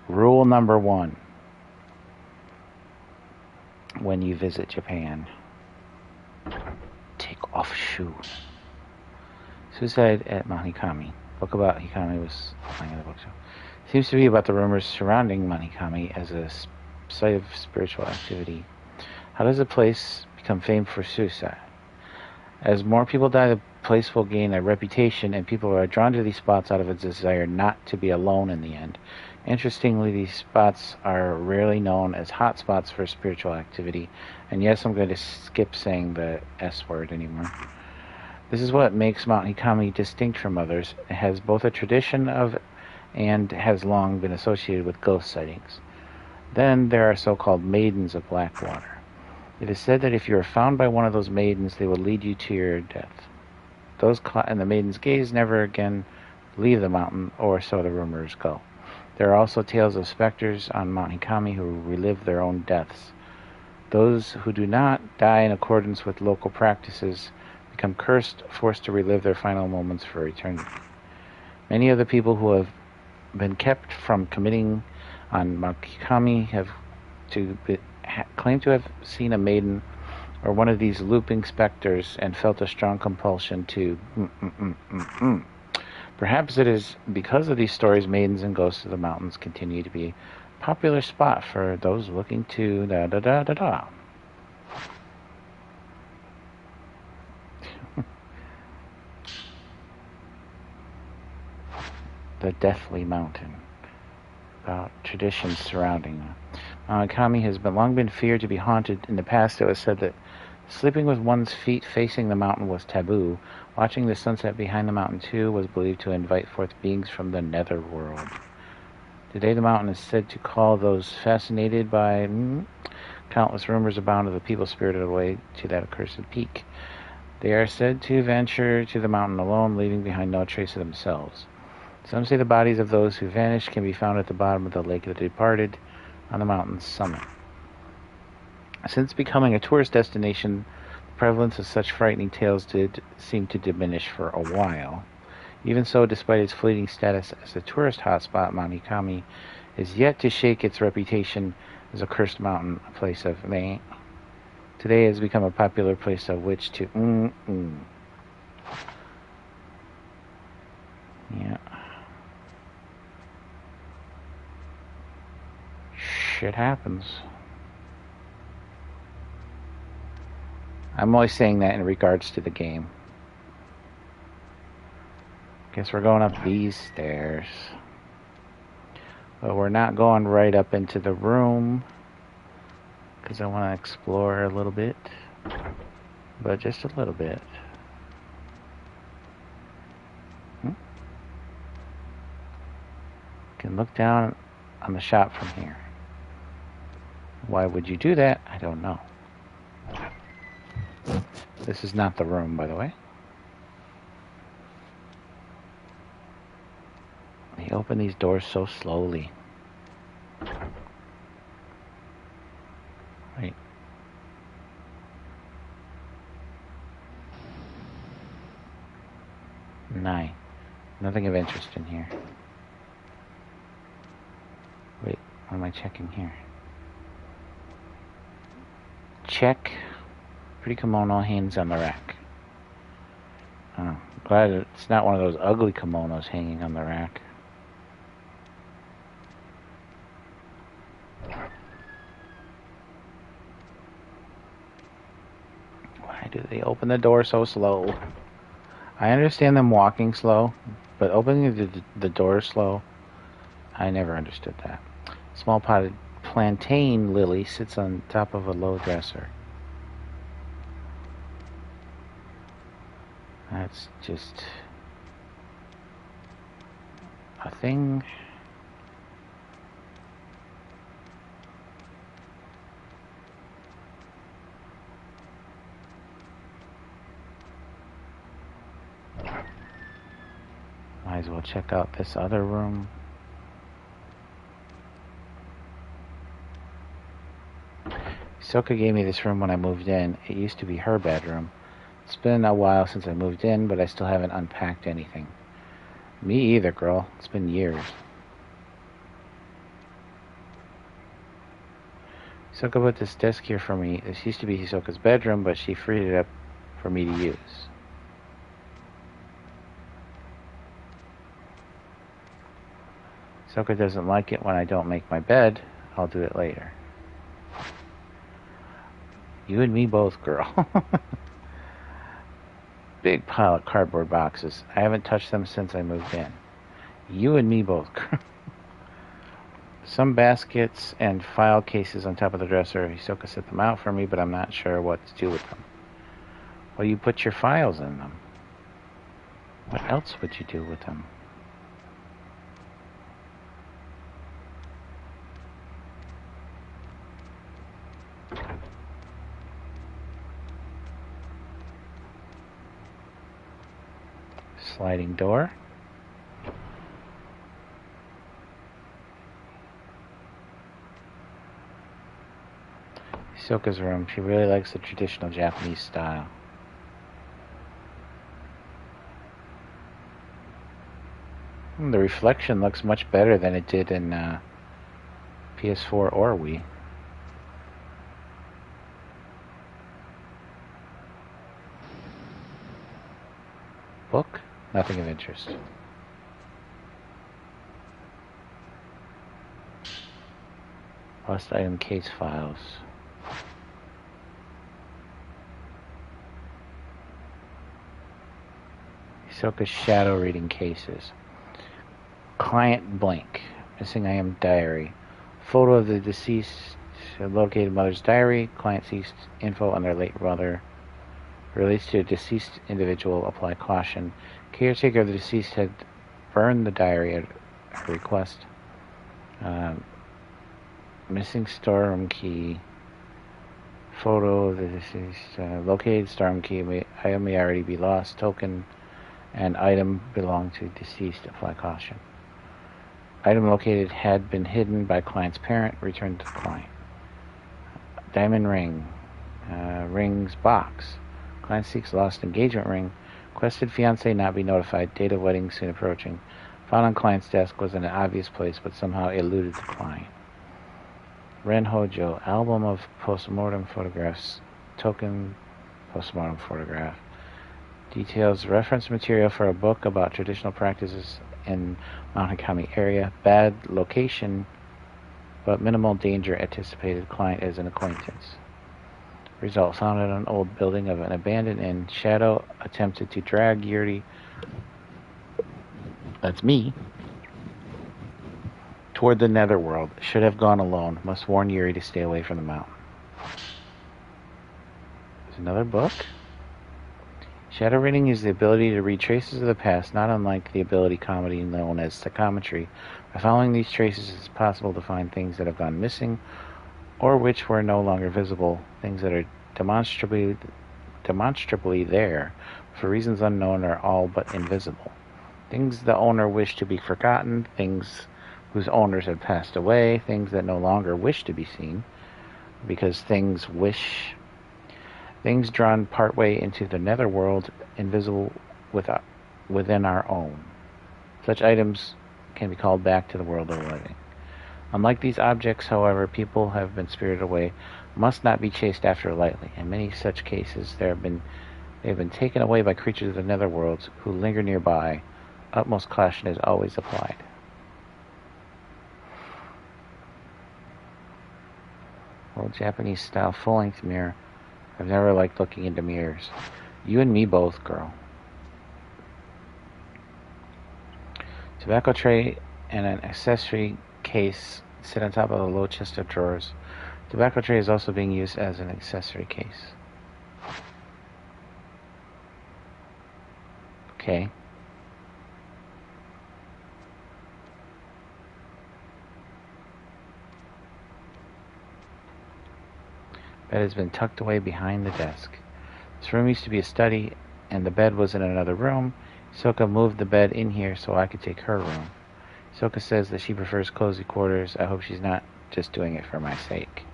Rule number 1 when you visit Japan. Take off shoes. Suicide at Mount Hikami. Book about Hikami was lying in the bookshelf. Seems to be about the rumors surrounding Mount Hikami as a site of spiritual activity. How does a place become famed for suicide? As more people die, the place will gain a reputation, and people are drawn to these spots out of a desire not to be alone in the end. Interestingly, these spots are rarely known as hot spots for spiritual activity. And yes, I'm going to skip saying the S word anymore. This is what makes Mount Hikami distinct from others. It has both a tradition of and has long been associated with ghost sightings. Then there are so-called Maidens of Blackwater. It is said that if you are found by one of those maidens, they will lead you to your death. Those caught in the maiden's gaze never again leave the mountain, or so the rumors go. There are also tales of specters on Mount Hikami who relive their own deaths. Those who do not die in accordance with local practices become cursed, forced to relive their final moments for eternity. Many of the people who have been kept from committing on Mount Hikami have claimed to have seen a maiden or one of these looping specters and felt a strong compulsion to Perhaps it is because of these stories, maidens and ghosts of the mountains continue to be a popular spot for those looking to the Deathly Mountain. About traditions surrounding them. Mount Hikami has long been feared to be haunted. In the past, it was said that sleeping with one's feet facing the mountain was taboo. Watching the sunset behind the mountain, too, was believed to invite forth beings from the netherworld. Today, the mountain is said to call those fascinated by countless rumors abound of the people spirited away to that accursed peak. They are said to venture to the mountain alone, leaving behind no trace of themselves. Some say the bodies of those who vanished can be found at the bottom of the lake of the departed on the mountain's summit. Since becoming a tourist destination, the prevalence of such frightening tales did seem to diminish for a while. Even so, despite its fleeting status as a tourist hotspot, Mount Hikami is yet to shake its reputation as a cursed mountain, a place of meh. Today it has become a popular place of which to Yeah. shit happens. I'm only saying that in regards to the game. Guess we're going up these stairs. But we're not going right up into the room, because I want to explore a little bit. But just a little bit. Can look down on the shop from here. Why would you do that? I don't know. This is not the room, by the way. They open these doors so slowly. Right. Nine. Nothing of interest in here. Wait, what am I checking here? Check. Pretty kimono hangs on the rack. Oh, glad it's not one of those ugly kimonos hanging on the rack. Why do they open the door so slow? I understand them walking slow, but opening the door slow, I never understood that. Small potted plantain lily sits on top of a low dresser. That's just a thing. Might as well check out this other room. Soka gave me this room when I moved in. It used to be her bedroom. It's been a while since I moved in, but I still haven't unpacked anything. Me either, girl. It's been years. Hisoka put this desk here for me. This used to be Hisoka's bedroom, but she freed it up for me to use. Hisoka doesn't like it when I don't make my bed. I'll do it later. You and me both, girl. Big pile of cardboard boxes. I haven't touched them since I moved in. You and me both, girl. Some baskets and file cases on top of the dresser. Hisoka set them out for me, but I'm not sure what to do with them. Well, you put your files in them. What else would you do with them? Sliding door. Hisoka's room. She really likes the traditional Japanese style. The reflection looks much better than it did in PS4 or Wii. Book? Nothing of interest. Lost item case files. Hisoka's shadow reading cases. Client blank. Missing item diary. Photo of the deceased located mother's diary. Client ceased info on their late mother. Relates to a deceased individual. Apply caution. Caretaker of the deceased had burned the diary at her request. Missing storeroom key. Photo of the deceased. Located storeroom key. Item may already be lost. Token and item belong to deceased. Apply caution. Item located had been hidden by client's parent. Returned to the client. Diamond ring. Rings box. Client seeks lost engagement ring. Requested fiancé not be notified. Date of wedding soon approaching. Found on client's desk was in an obvious place, but somehow eluded the client. Ren Hojo. Album of postmortem photographs. Token postmortem photograph. Details reference material for a book about traditional practices in Mount Hakami area. Bad location but minimal danger anticipated. Client is an acquaintance. Result: found in an old building of an abandoned inn. Shadow attempted to drag Yuri, that's me, toward the netherworld. Should have gone alone. Must warn Yuri to stay away from the mountain. There's another book. Shadow reading is the ability to read traces of the past, not unlike the ability comedy known as psychometry. By following these traces, it's possible to find things that have gone missing or which were no longer visible, things that are demonstrably there for reasons unknown are all but invisible. Things the owner wished to be forgotten, things whose owners have passed away, things that no longer wish to be seen, because things drawn partway into the netherworld, invisible within our own. Such items can be called back to the world of the living. Unlike these objects, however, people have been spirited away must not be chased after lightly. In many such cases, they have been taken away by creatures of the netherworlds who linger nearby. Utmost caution is always applied. Old Japanese-style full-length mirror. I've never liked looking into mirrors. You and me both, girl. Tobacco tray and an accessory case sit on top of a low chest of drawers. Tobacco tray is also being used as an accessory case. Okay. Bed has been tucked away behind the desk. This room used to be a study, and the bed was in another room. Soka moved the bed in here so I could take her room. Soka says that she prefers cozy quarters. I hope she's not just doing it for my sake.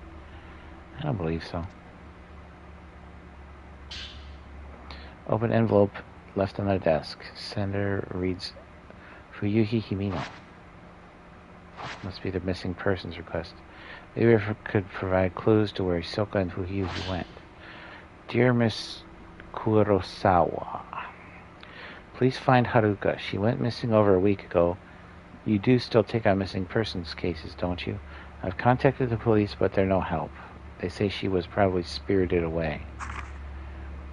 I don't believe so. Open envelope left on the desk. Sender reads Fuyuhi Himino. Must be the missing persons request. Maybe I could provide clues to where Soka and Fuyuhi went. Dear Miss Kurosawa, please find Haruka. She went missing over a week ago. You do still take on missing persons cases, don't you? I've contacted the police, but they're no help. They say she was probably spirited away.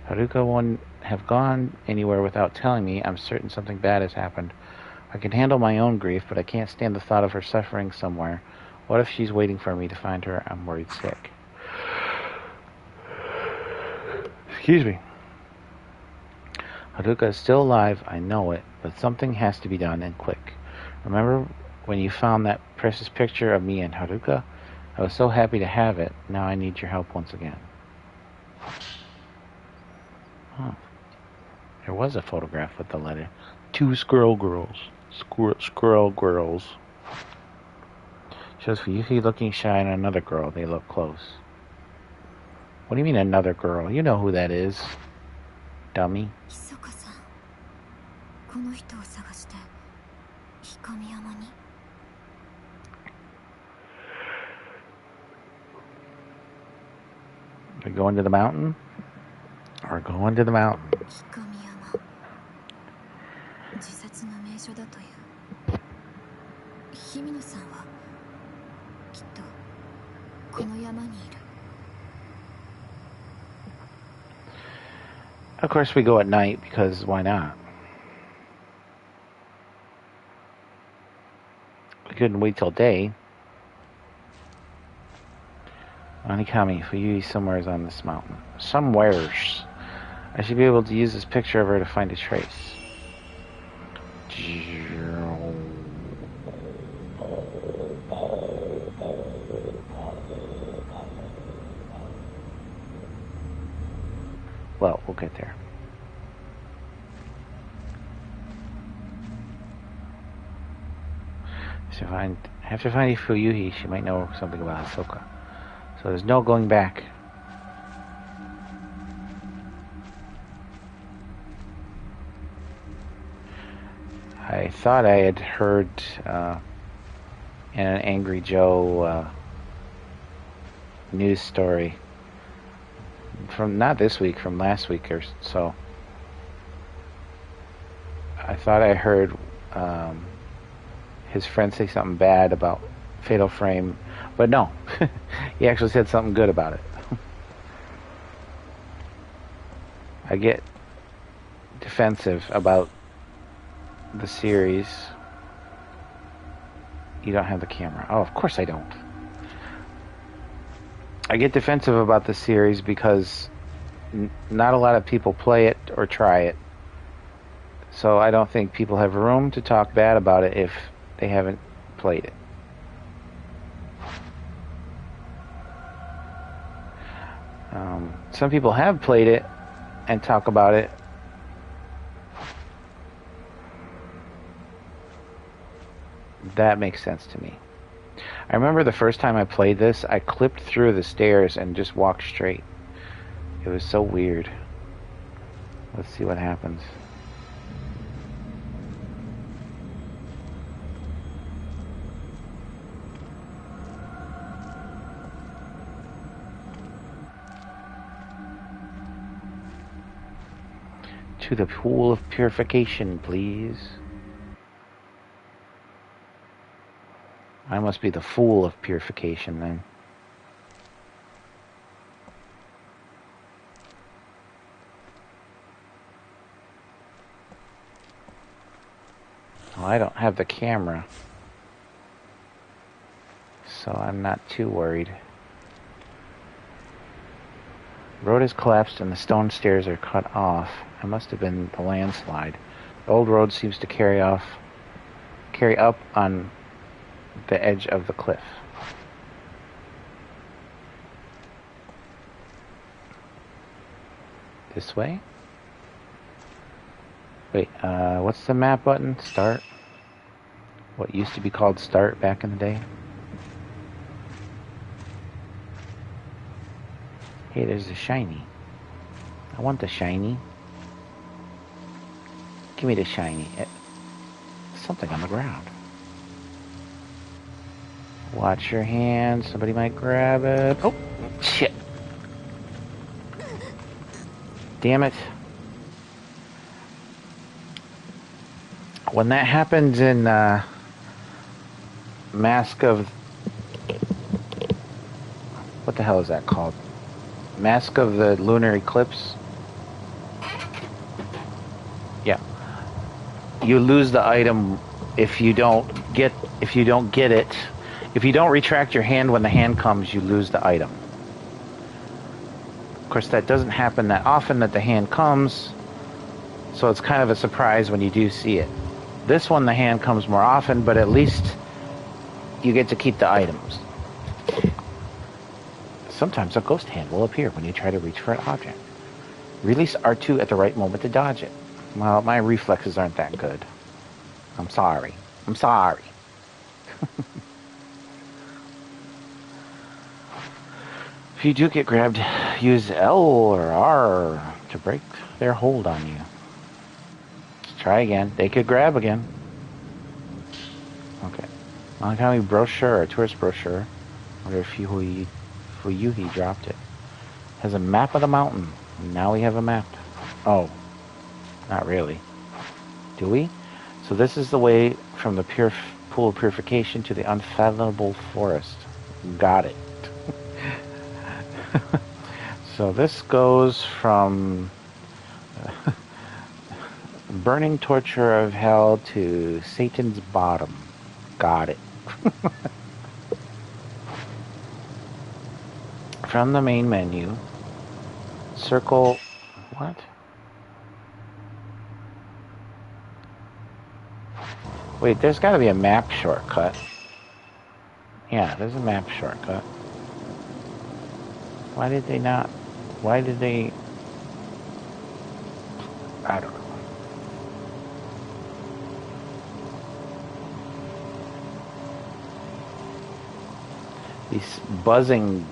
Haruka wouldn't have gone anywhere without telling me. I'm certain something bad has happened. I can handle my own grief, but I can't stand the thought of her suffering somewhere. What if she's waiting for me to find her? I'm worried sick. Excuse me. Haruka is still alive, I know it, but something has to be done, and quick. Remember when you found that precious picture of me and Haruka? I was so happy to have it. Now I need your help once again. Oh. There was a photograph with the letter. 2 squirrel girls. Squirrel girls. Shows Fuyuhi looking shy and another girl. They look close. What do you mean another girl? You know who that is. Dummy. We're going to the mountain? We're going to the mountain. Of course we go at night because why not? We couldn't wait till day. Anikami, Fuyui somewhere's on this mountain. Somewheres. I should be able to use this picture of her to find a trace. Well, we'll get there. So I have to find Fuyuhi. She might know something about Hisoka. So there's no going back. I thought I had heard in an Angry Joe news story from not this week, from last week or so. I thought I heard his friend say something bad about Fatal Frame. But no, he actually said something good about it. I get defensive about the series. You don't have the camera. Oh, of course I don't. I get defensive about the series because not a lot of people play it or try it. So I don't think people have room to talk bad about it if they haven't played it. Some people have played it and talk about it. That makes sense to me. I remember the first time I played this, I clipped through the stairs and just walked straight. It was so weird. Let's see what happens. To the pool of purification, please. I must be the fool of purification then. Well, I don't have the camera, so I'm not too worried. Road has collapsed and the stone stairs are cut off. It must have been the landslide. The old road seems to carry up on the edge of the cliff. This way? Wait, what's the map button? Start? What used to be called start back in the day? Hey, there's a shiny. I want the shiny. Give me the shiny. Something on the ground. Watch your hand. Somebody might grab it. Oh, shit. Damn it. When that happens in Mask of... What the hell is that called? Mask of the Lunar Eclipse? Yeah. You lose the item if you don't get it. If you don't retract your hand when the hand comes, you lose the item. Of course, that doesn't happen that often that the hand comes, so it's kind of a surprise when you do see it. This one, the hand comes more often, but at least you get to keep the items. Sometimes a ghost hand will appear when you try to reach for an object. Release R2 at the right moment to dodge it. Well, my reflexes aren't that good. I'm sorry. I'm sorry. If you do get grabbed, use L or R to break their hold on you. Let's try again. They could grab again. Okay. Melancholy brochure, a tourist brochure. I wonder if Fuyuhi dropped it. Has a map of the mountain. Now we have a map. Oh. Not really. Do we? So this is the way from the pool of purification to the unfathomable forest. Got it. So this goes from burning torture of hell to Satan's bottom. Got it. From the main menu, circle... What? Wait, there's got to be a map shortcut. Yeah, there's a map shortcut. Why did they not? Why did they? I don't know. These buzzing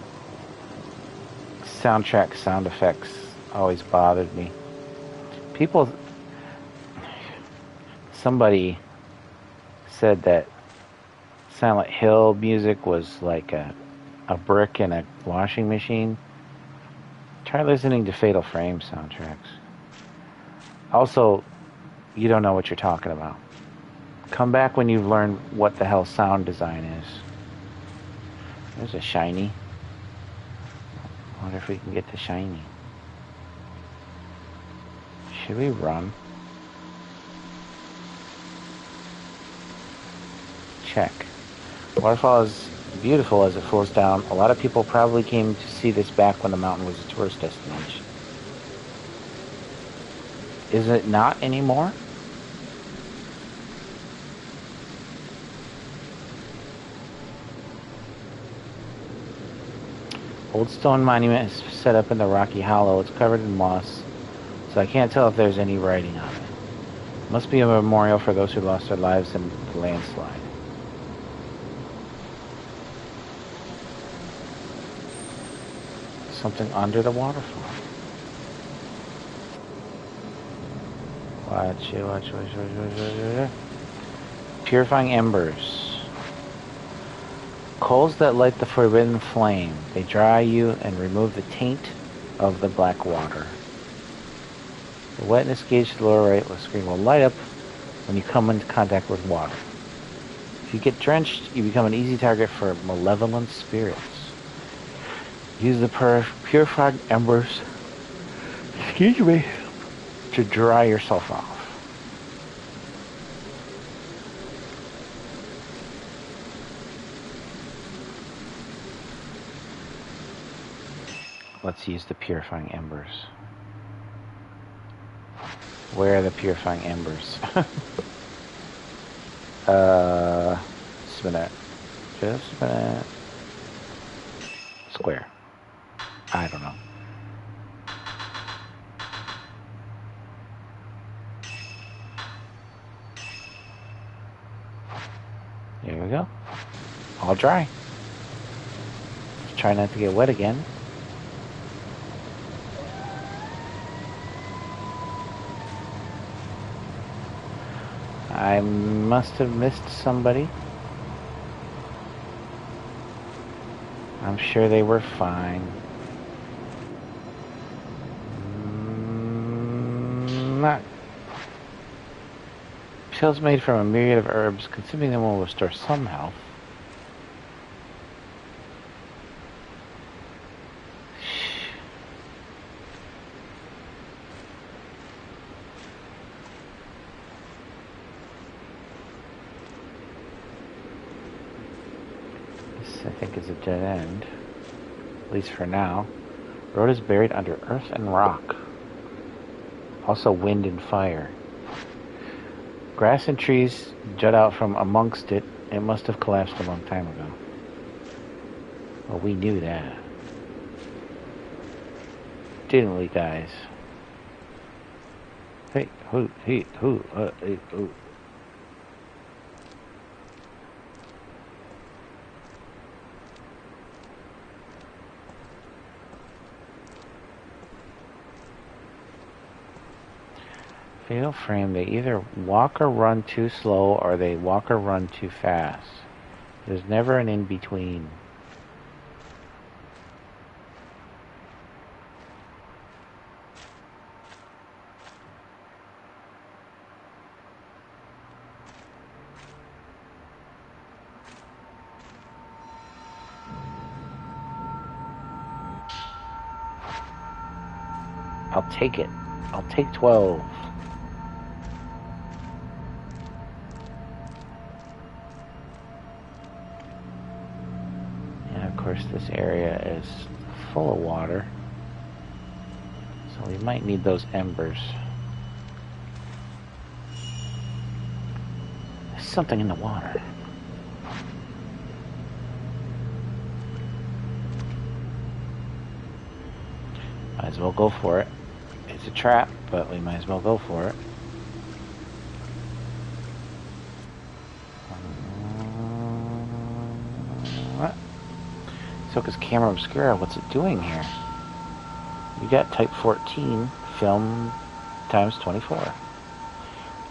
soundtrack sound effects always bothered me. Somebody said that Silent Hill music was like a brick in a washing machine. Try listening to Fatal Frame soundtracks. Also, you don't know what you're talking about. Come back when you've learned what the hell sound design is. There's a shiny. I wonder if we can get the shiny. Should we run? Check. The waterfall is beautiful as it flows down. A lot of people probably came to see this back when the mountain was a tourist destination. Is it not anymore? Old stone monument is set up in the rocky hollow. It's covered in moss, so I can't tell if there's any writing on it. Must be a memorial for those who lost their lives in the landslide. Something under the waterfall. Watch it. Purifying embers. Coals that light the forbidden flame. They dry you and remove the taint of the black water. The wetness gauge to the lower right screen will light up when you come into contact with water. If you get drenched, you become an easy target for malevolent spirits. Use the purified embers, excuse me, to dry yourself off. Let's use the purifying embers. Where are the purifying embers? Spin it. Just spin it. Square. I don't know. There we go. All dry. Let's try not to get wet again. I must have missed somebody. I'm sure they were fine. Not. Pills made from a myriad of herbs. Consuming them will restore some health. This, I think, is a dead end. At least for now. The road is buried under earth and rock. Also wind and fire. Grass and trees jut out from amongst it. It must have collapsed a long time ago. Well, we knew that. Didn't we, guys? Hey, who, hey, who. Fatal frame, they either walk or run too slow, or they walk or run too fast. There's never an in-between. I'll take it. I'll take 12. Of course, this area is full of water, so we might need those embers. There's something in the water. Might as well go for it. It's a trap, but we might as well go for it. Soka's camera obscura, what's it doing here? You got type 14, film times 24.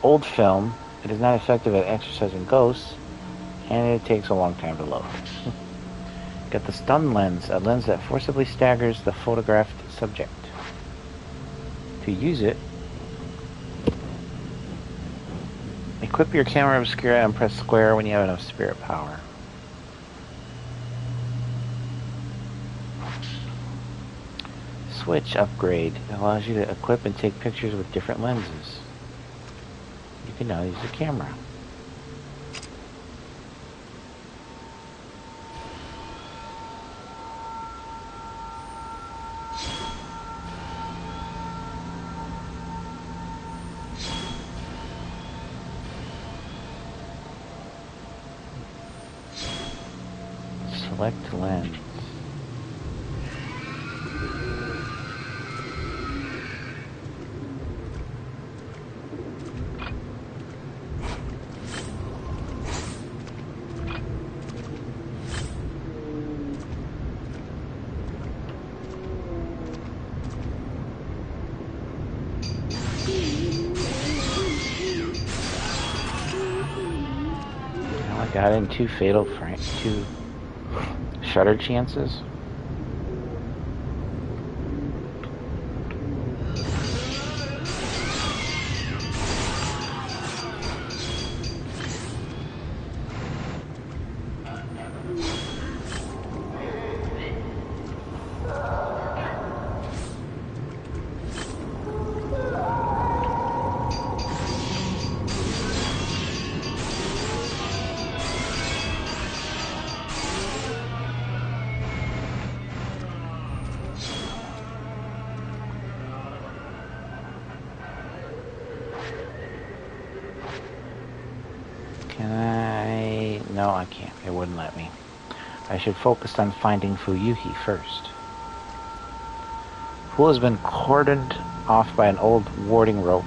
Old film, it is not effective at exercising ghosts, and it takes a long time to load. Got the stun lens, a lens that forcibly staggers the photographed subject. To use it, equip your camera obscura and press square when you have enough spirit power. switch upgrade. It allows you to equip and take pictures with different lenses. You can now use the camera. Select lens. Now I got in two shutter chances. Can I? No, I can't. It wouldn't let me. I should focus on finding Fuyuhi first. Pool has been cordoned off by an old warding rope.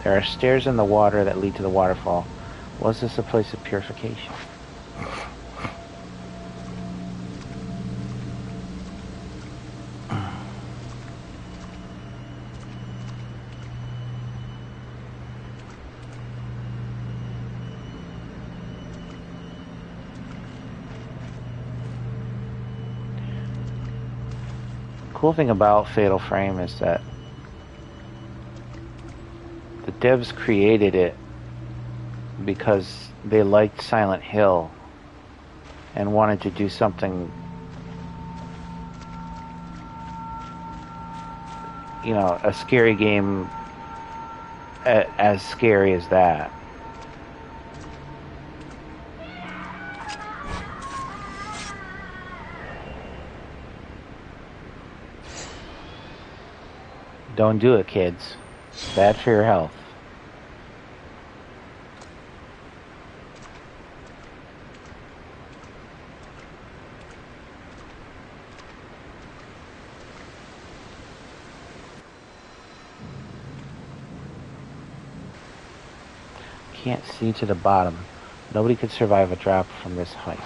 There are stairs in the water that lead to the waterfall. Was this a place of purification? Cool thing about Fatal Frame is that the devs created it because they liked Silent Hill and wanted to do something, you know, a scary game as scary as that. Don't do it, kids. It's bad for your health. Can't see to the bottom. Nobody could survive a drop from this height.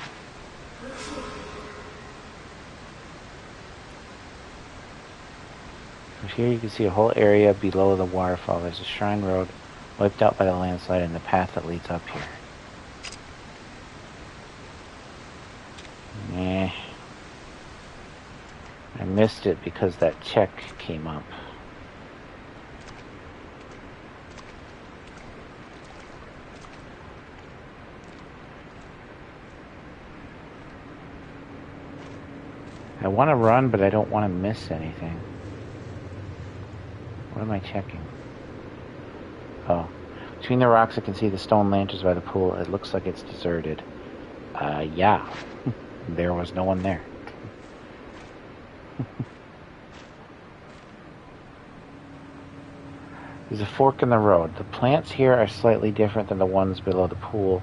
From here you can see a whole area below the waterfall. There's a shrine road wiped out by the landslide and the path that leads up here. Meh. I missed it because that check came up. I want to run, but I don't want to miss anything. What am I checking? Oh. Between the rocks I can see the stone lanterns by the pool. It looks like it's deserted. Yeah. There was no one there. There's a fork in the road. The plants here are slightly different than the ones below the pool.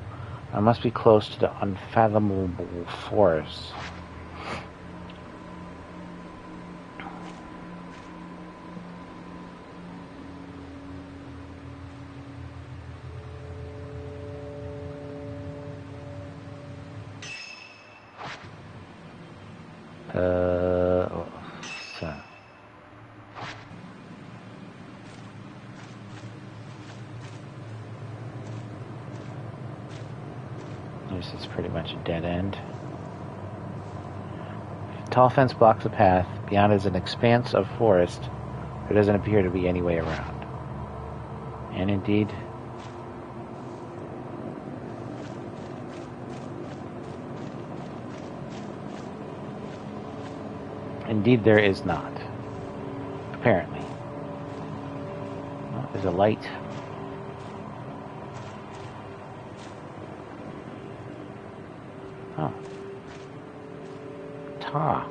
I must be close to the unfathomable forest. So. This is pretty much a dead end. Tall fence blocks the path. Beyond is an expanse of forest. There doesn't appear to be any way around. And indeed, there is not. Apparently. Oh, there's a light. Oh. Ta.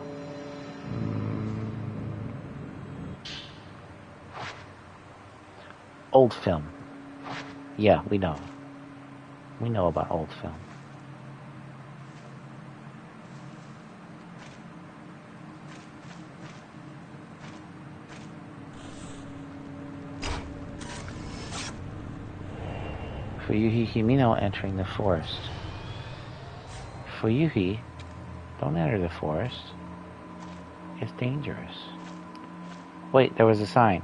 Old film. Yeah, we know. We know about old film. Fuyuhi Himino entering the forest. Fuyuhi, don't enter the forest. It's dangerous. Wait, there was a sign.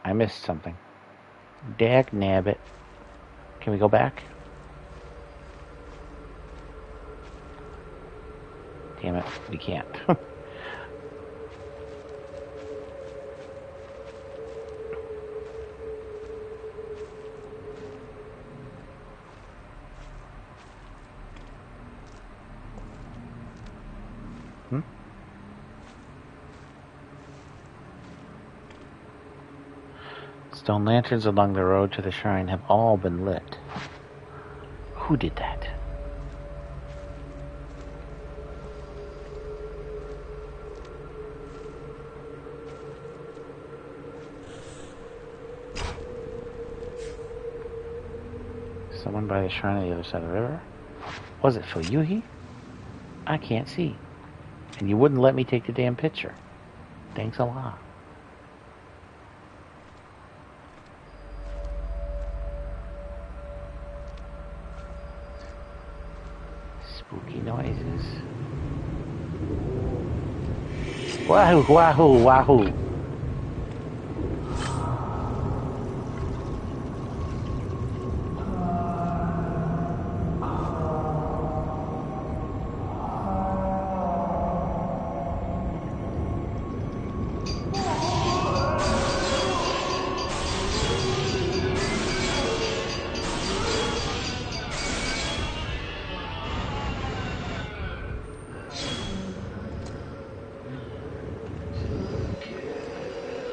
I missed something. Dag nabbit. Can we go back? Damn it, we can't. Stone lanterns along the road to the shrine have all been lit. Who did that? Someone by the shrine on the other side of the river? Was it Fuyuhi? I can't see. And you wouldn't let me take the damn picture. Thanks a lot. Spooky noises. Wahoo, wahoo, wahoo.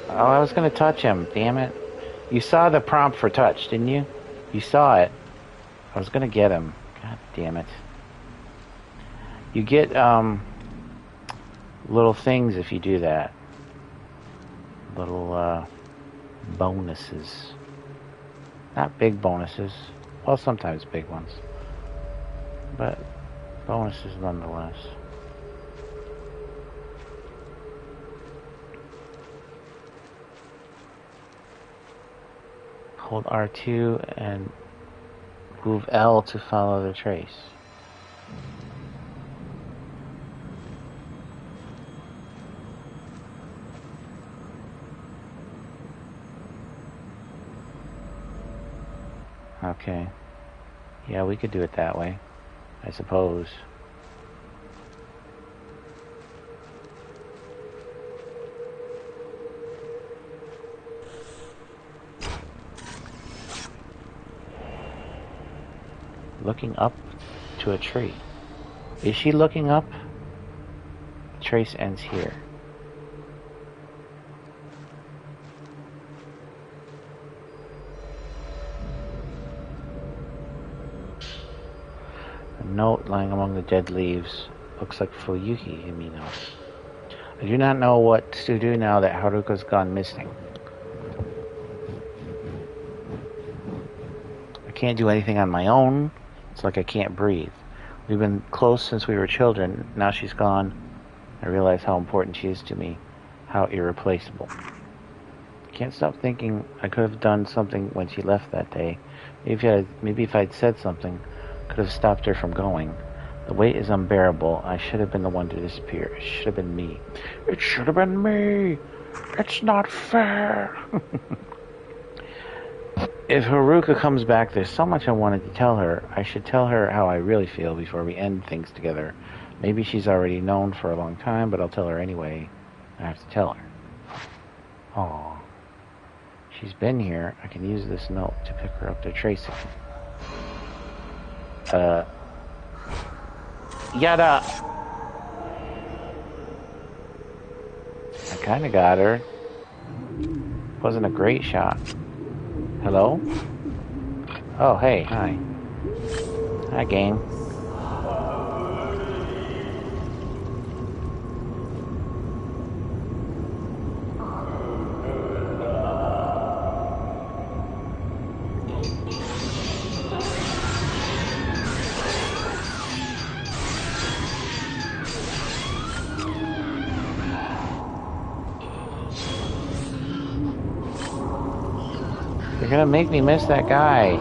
Oh, I was going to touch him. Damn it. You saw the prompt for touch, didn't you? You saw it. I was going to get him. God damn it. You get little things if you do that. Little bonuses. Not big bonuses. Well, sometimes big ones. But bonuses nonetheless. Hold R2 and move L to follow the trace. Okay. Yeah, we could do it that way, I suppose. Looking up to a tree. Is she looking up? The trace ends here. A note lying among the dead leaves. Looks like Fuyuhi Himino. I do not know what to do now that Haruka's gone missing. I can't do anything on my own. It's like I can't breathe. We've been close since we were children. Now she's gone. I realize how important she is to me. How irreplaceable. I can't stop thinking I could have done something when she left that day. Maybe if I'd said something, could have stopped her from going. The weight is unbearable. I should have been the one to disappear. It should have been me. It should have been me. It's not fair. If Haruka comes back, there's so much I wanted to tell her. I should tell her how I really feel before we end things together. Maybe she's already known for a long time, but I'll tell her anyway. I have to tell her. Aww. She's been here. I can use this note to pick her up to Tracy. Yada! I Kinda got her. Wasn't a great shot. Hello? Oh, hey, hi. Hi, game. You're gonna make me miss that guy.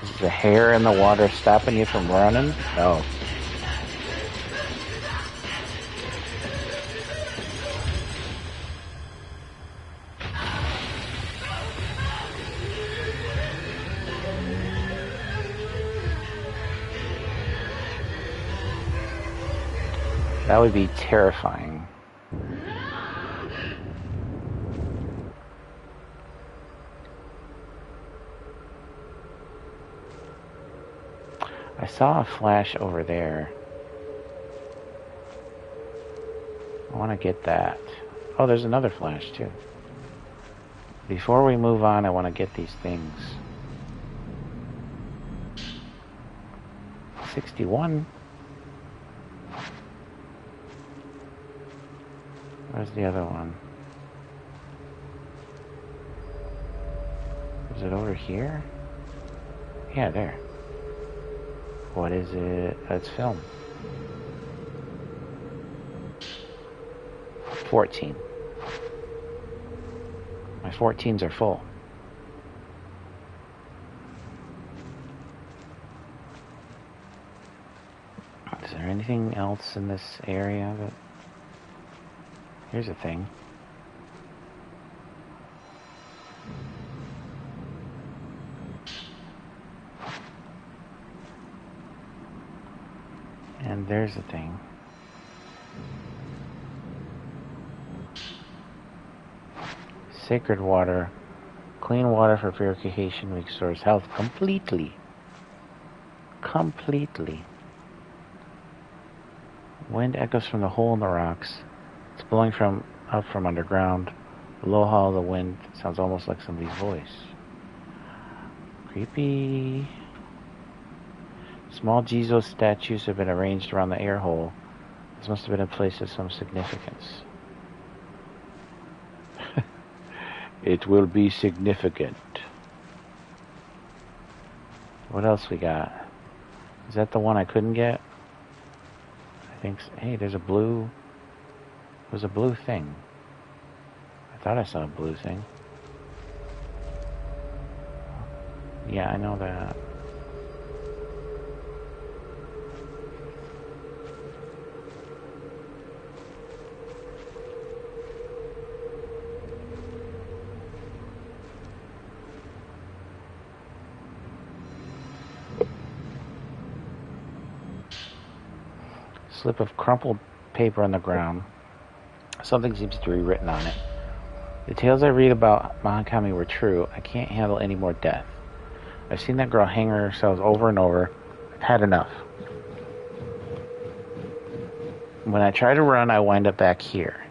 Is the hair in the water stopping you from running? No. That would be terrifying. I saw a flash over there. I want to get that. Oh, there's another flash too. Before we move on, I want to get these things. 61. Where's the other one? Is it over here? Yeah, there. What is it? It's film. 14. My 14s are full. Is there anything else in this area that... Here's a thing. And there's a thing. Sacred water. Clean water for purification restores health completely. Completely. Wind echoes from the hole in the rocks. It's blowing up from underground. The low howl of the wind sounds almost like somebody's voice. Creepy. Small Jesus statues have been arranged around the air hole. This must have been a place of some significance. It will be significant. What else we got? Is that the one I couldn't get? I think so. Hey, there's a blue... There's a blue thing. I thought I saw a blue thing. Yeah, I know that. Slip of crumpled paper on the ground. Something seems to be written on it. The tales I read about Mahakami were true. I can't handle any more death. I've seen that girl hang herself over and over. I've had enough. When I try to run, I wind up back here.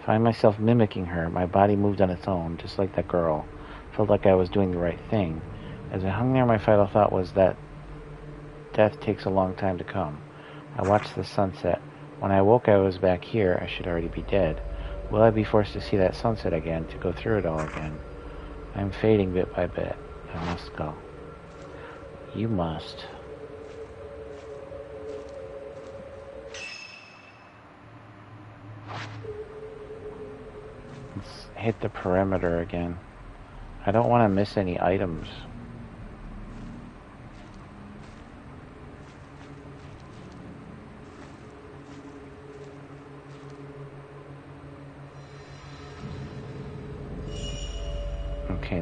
Find myself mimicking her. My body moved on its own, just like that girl. Felt like I was doing the right thing. As I hung there, my final thought was that death takes a long time to come. I watched the sunset. When I woke, I was back here. I should already be dead. Will I be forced to see that sunset again, to go through it all again? I'm fading bit by bit. I must go. You must. Let's hit the perimeter again. I don't want to miss any items.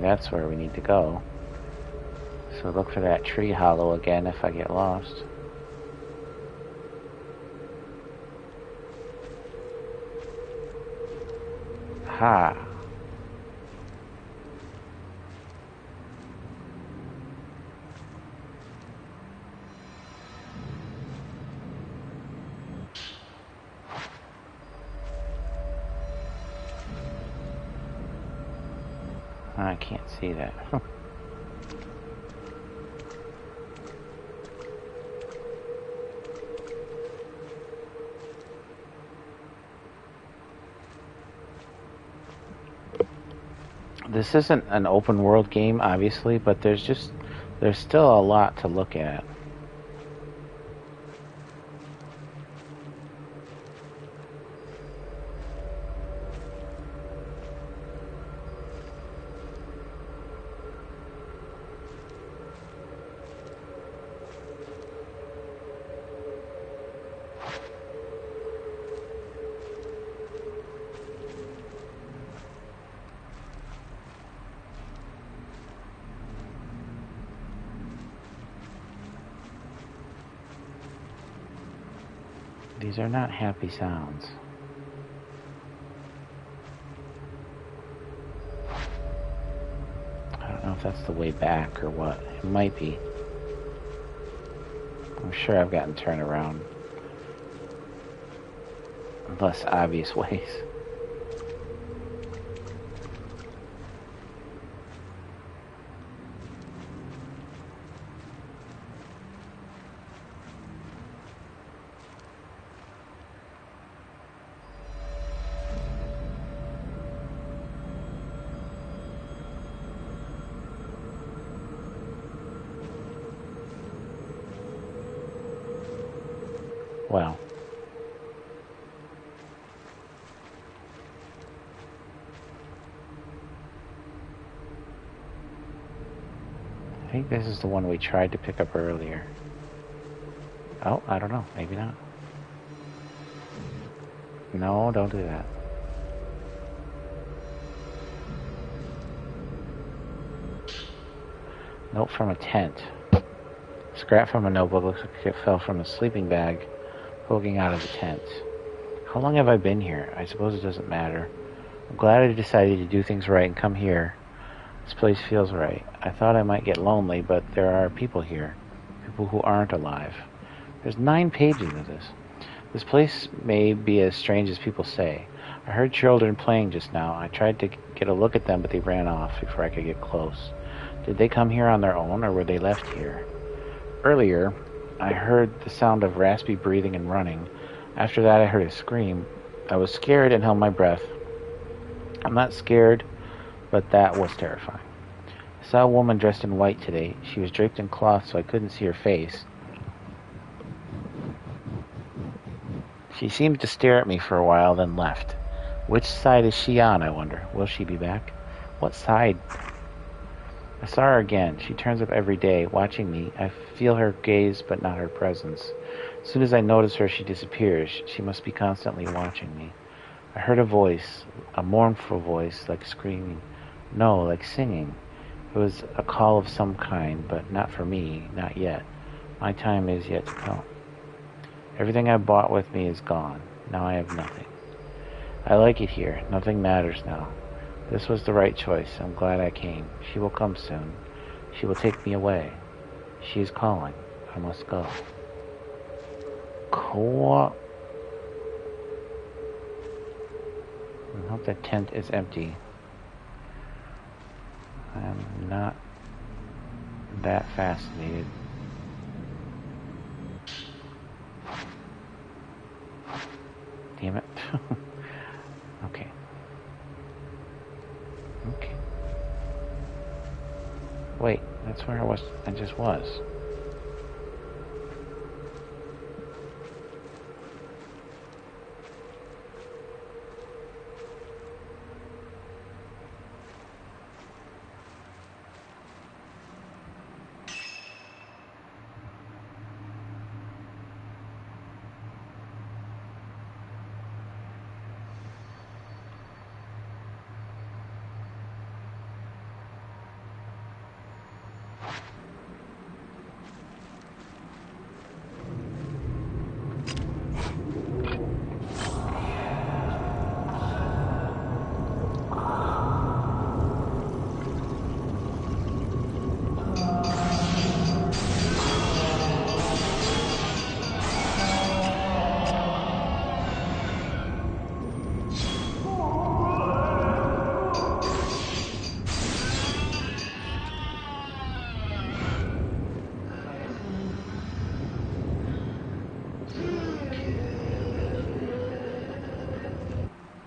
that's where we need to go. So look for that tree hollow again if I get lost. Ha! I can't see that. This isn't an open world game, obviously, but there's still a lot to look at. These are not happy sounds. I don't know if that's the way back or what. It might be. I'm sure I've gotten turned around in less obvious ways. Well, I think this is the one we tried to pick up earlier. Oh, I don't know. Maybe not. No, don't do that. Note from a tent. Scrap from a notebook looks like it fell from a sleeping bag poking out of the tent. How long have I been here? I suppose it doesn't matter. I'm glad I decided to do things right and come here. This place feels right. I thought I might get lonely, but there are people here. People who aren't alive. There's 9 pages of this. This place may be as strange as people say. I heard children playing just now. I tried to get a look at them, but they ran off before I could get close. Did they come here on their own, or were they left here? Earlier, I heard the sound of raspy breathing and running. After that, I heard a scream. I was scared and held my breath. I'm not scared, but that was terrifying. I saw a woman dressed in white today. She was draped in cloth, so I couldn't see her face. She seemed to stare at me for a while, then left. Which side is she on, I wonder? Will she be back? What side? I saw her again. She turns up every day, watching me. I feel her gaze, but not her presence. As soon as I notice her, she disappears. She must be constantly watching me. I heard a voice, a mournful voice, like screaming. No, like singing. It was a call of some kind, but not for me, not yet. My time is yet to come. Everything I bought with me is gone. Now I have nothing. I like it here. Nothing matters now. This was the right choice. I'm glad I came. She will come soon. She will take me away. She is calling. I must go. Cool. I hope that tent is empty. I'm not that fascinated. Damn it. Okay. Okay. Wait, that's where I just was.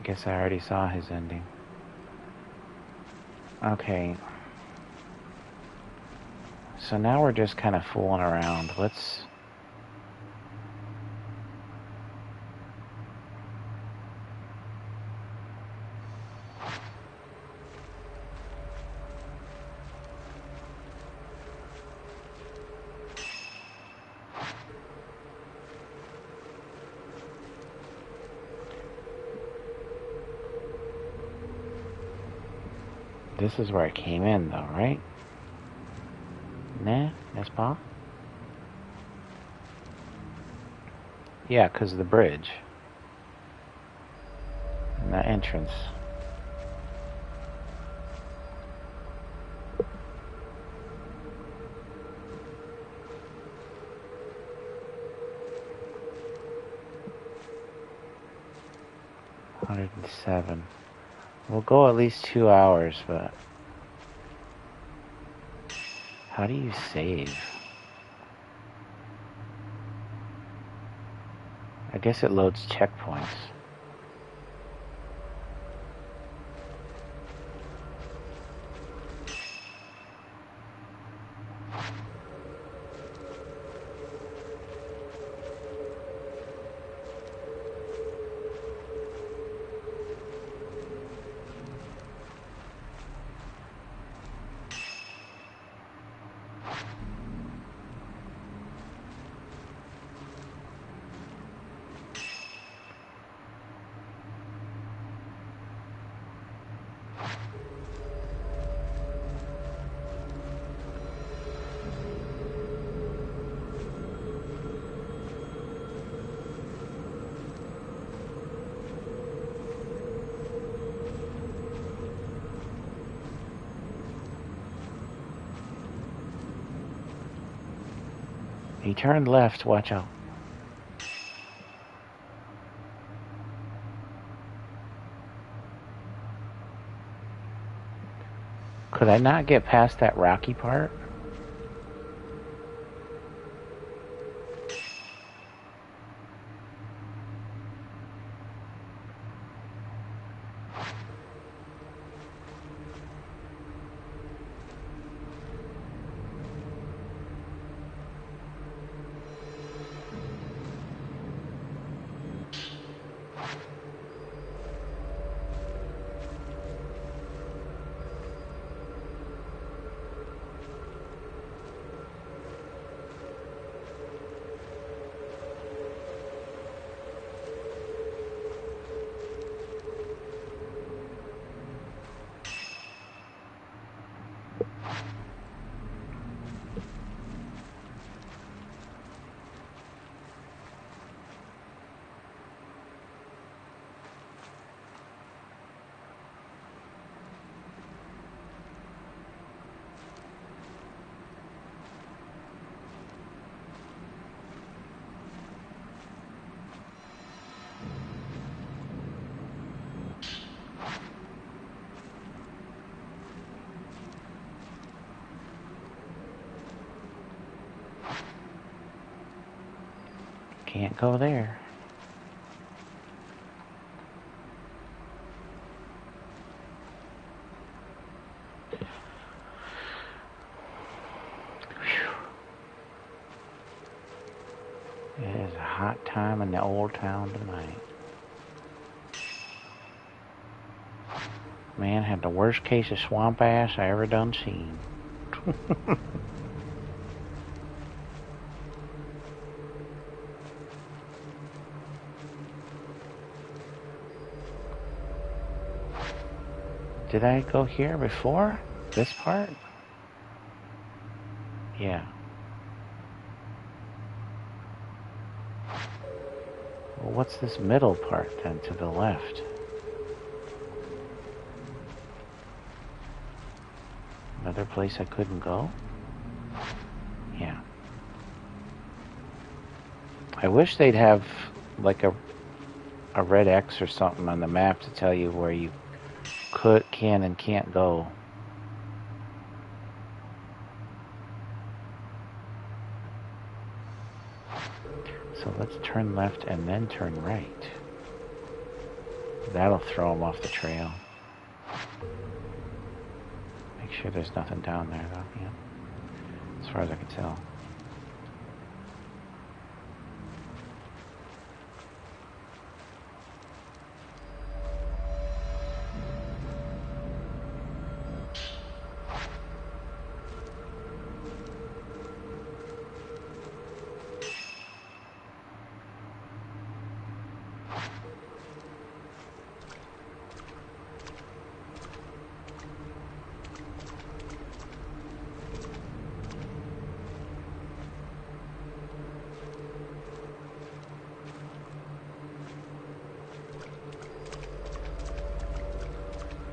Guess I already saw his ending. Okay. So now we're just kind of fooling around. Let's... This is where I came in, though, right? Nah, n'est-ce pas? Yeah, because of the bridge. And the entrance. $107. We'll go at least 2 hours, but... How do you save? I guess it loads checkpoints. He turned left, watch out. Could I not get past that rocky part? Can't go there. It is a hot time in the old town tonight. Man, had the worst case of swamp ass I ever done seen. Did I go here before? This part? Yeah. Well, what's this middle part then to the left? Another place I couldn't go? Yeah. I wish they'd have like a red X or something on the map to tell you where you can and can't go. So let's turn left and then turn right. That'll throw them off the trail. Make sure there's nothing down there, though. Yeah. As far as I can tell.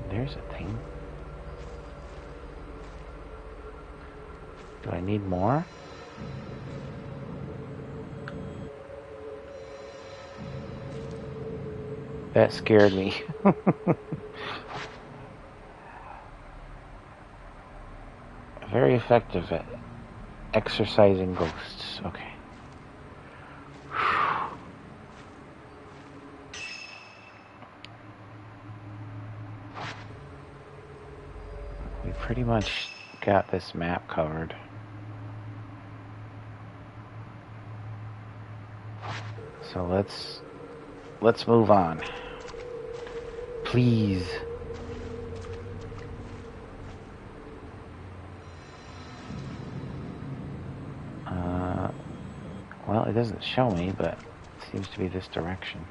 There's a thing. Do I need more? That scared me. Very effective at exorcising ghosts. Okay. We pretty much got this map covered. So let's move on. Please. Well, it doesn't show me, but it seems to be this direction.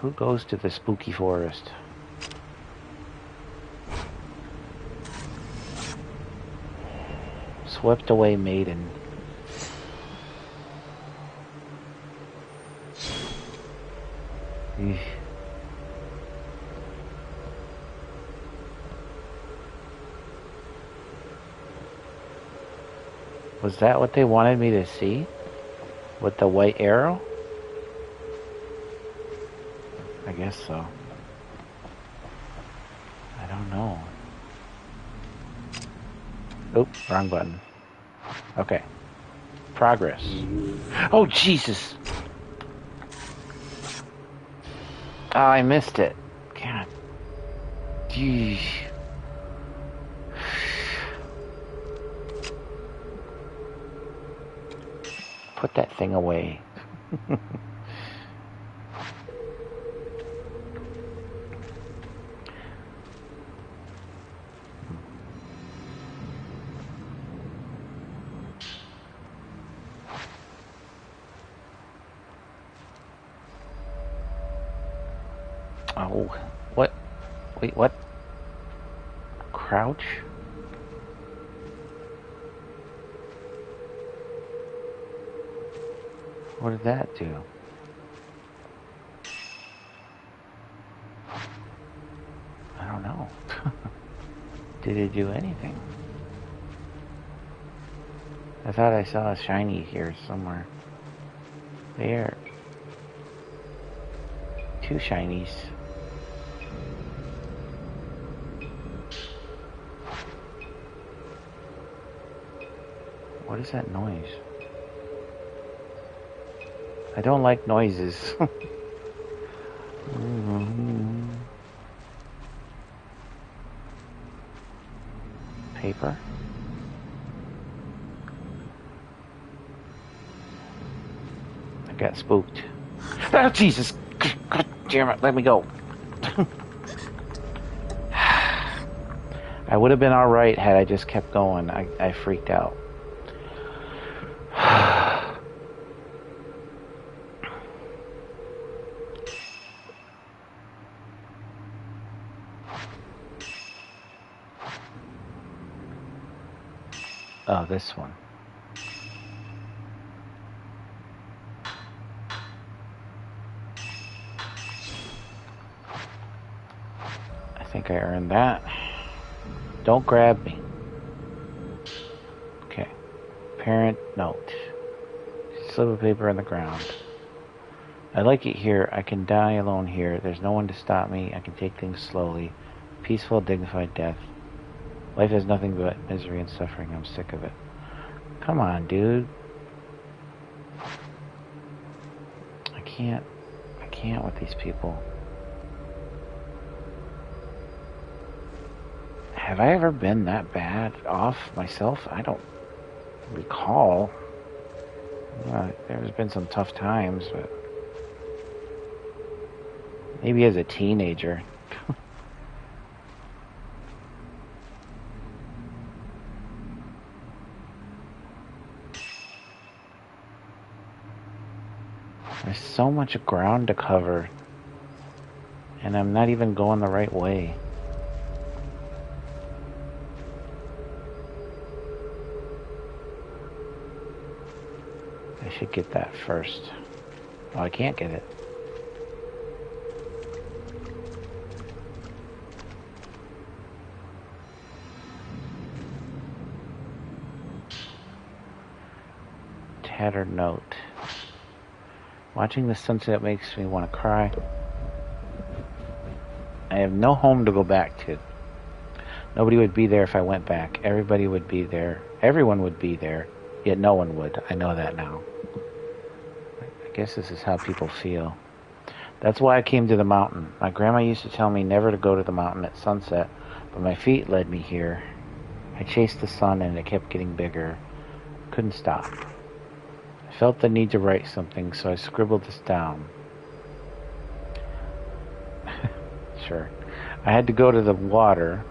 Who goes to the spooky forest? Swept away Maiden. Eesh. Was that what they wanted me to see? With the white arrow? I guess so. I don't know. Oop, wrong button. Okay. Progress. Oh, Jesus! Oh, I missed it. God. Jeez. Put that thing away. Oh, what? Wait, what? Crouch? What did that do? I don't know. Did it do anything? I thought I saw a shiny here somewhere. There. 2 shinies. What is that noise? I don't like noises. Paper? I got spooked. Oh, Jesus! God damn it, let me go. I would have been alright had I just kept going. I freaked out. Oh, this one. I think I earned that. Don't grab me. Okay. Parent note. Slip of paper on the ground. I like it here. I can die alone here. There's no one to stop me. I can take things slowly. Peaceful, dignified death. Life has nothing but misery and suffering. I'm sick of it. Come on, dude. I can't with these people. Have I ever been that bad off myself? I don't recall. There's been some tough times, but maybe as a teenager. There's so much ground to cover, and I'm not even going the right way. I should get that first. Oh, I can't get it. Tattered note. Watching the sunset makes me want to cry. I have no home to go back to. Nobody would be there if I went back. Everybody would be there. Everyone would be there, yet no one would. I know that now. I guess this is how people feel. That's why I came to the mountain. My grandma used to tell me never to go to the mountain at sunset, but my feet led me here. I chased the sun and it kept getting bigger. Couldn't stop. I felt the need to write something, so I scribbled this down. Sure. I had to go to the water,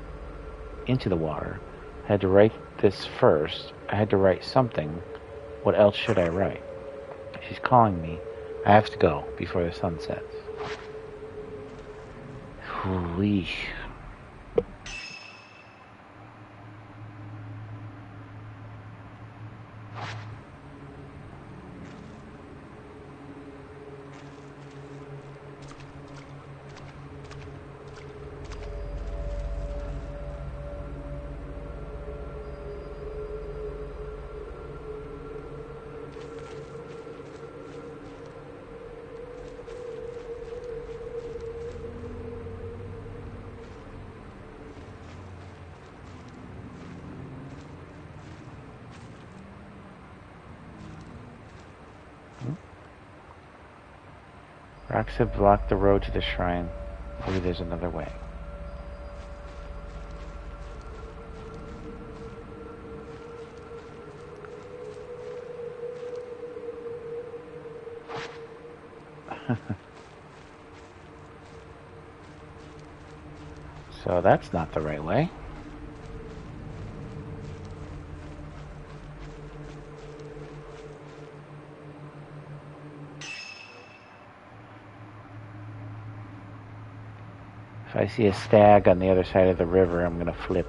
into the water. I had to write this first. I had to write something. What else should I write? She's calling me. I have to go before the sun sets. Holy. Rocks have blocked the road to the shrine. Maybe there's another way. So that's not the right way. If I see a stag on the other side of the river, I'm gonna flip.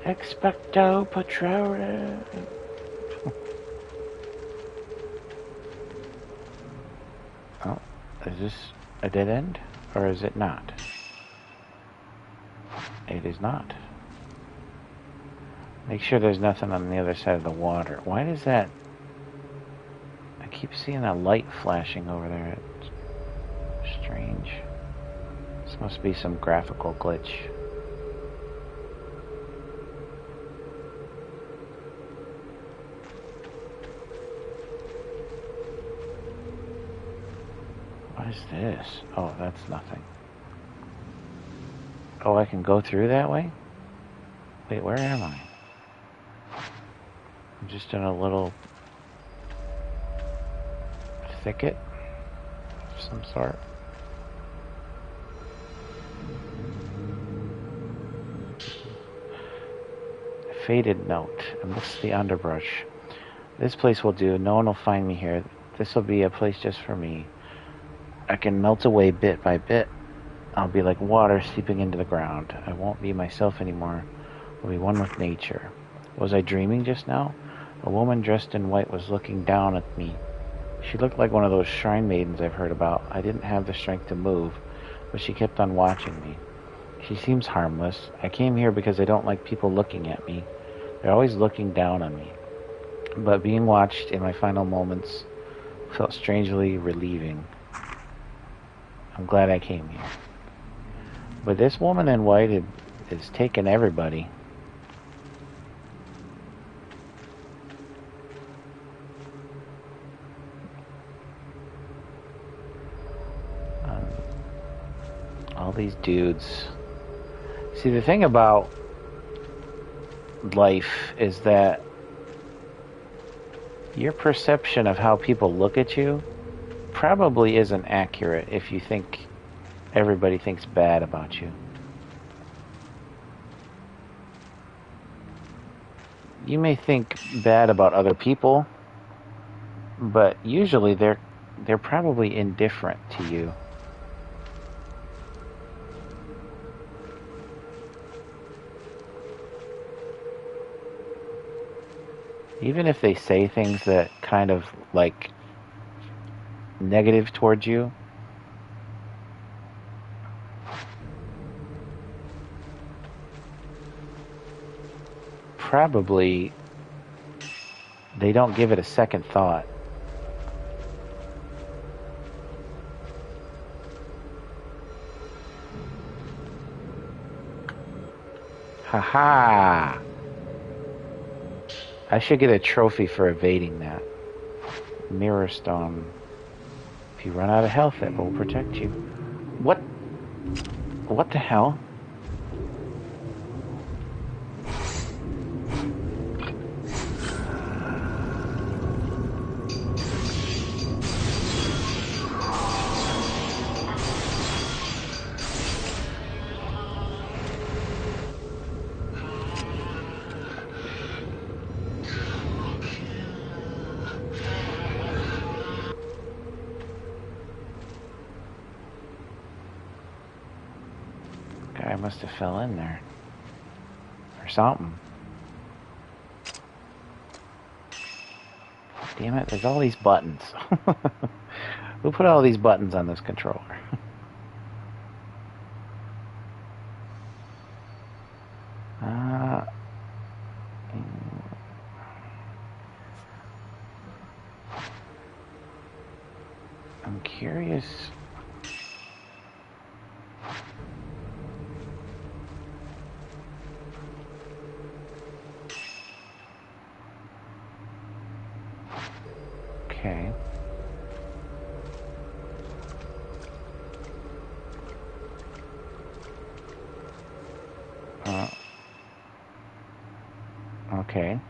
Expecto Patronum. Oh, is this a dead end? Or is it not? It is not. Make sure there's nothing on the other side of the water. Why does that... I keep seeing a light flashing over there. It's strange. This must be some graphical glitch. What is this? Oh, that's nothing. Oh, I can go through that way? Wait, where am I? I'm just in a little thicket of some sort. Faded note. Amidst the underbrush. This place will do. No one will find me here. This will be a place just for me. I can melt away bit by bit. I'll be like water seeping into the ground. I won't be myself anymore. I'll be one with nature. Was I dreaming just now? A woman dressed in white was looking down at me. She looked like one of those shrine maidens I've heard about. I didn't have the strength to move, but she kept on watching me. She seems harmless. I came here because I don't like people looking at me. They're always looking down on me. But being watched in my final moments felt strangely relieving. I'm glad I came here. But this woman in white is taking everybody. All these dudes. See, the thing about life is that your perception of how people look at you probably isn't accurate if you think everybody thinks bad about you. You may think bad about other people, but usually they're probably indifferent to you. Even if they say things that kind of like negative towards you, probably they don't give it a second thought. Haha! I should get a trophy for evading that. Mirror stone. If you run out of health, it will protect you. What? What the hell? Guy must have fell in there. Or something. Damn it, there's all these buttons. Who put all these buttons on this controller? I'm curious. Okay. Okay.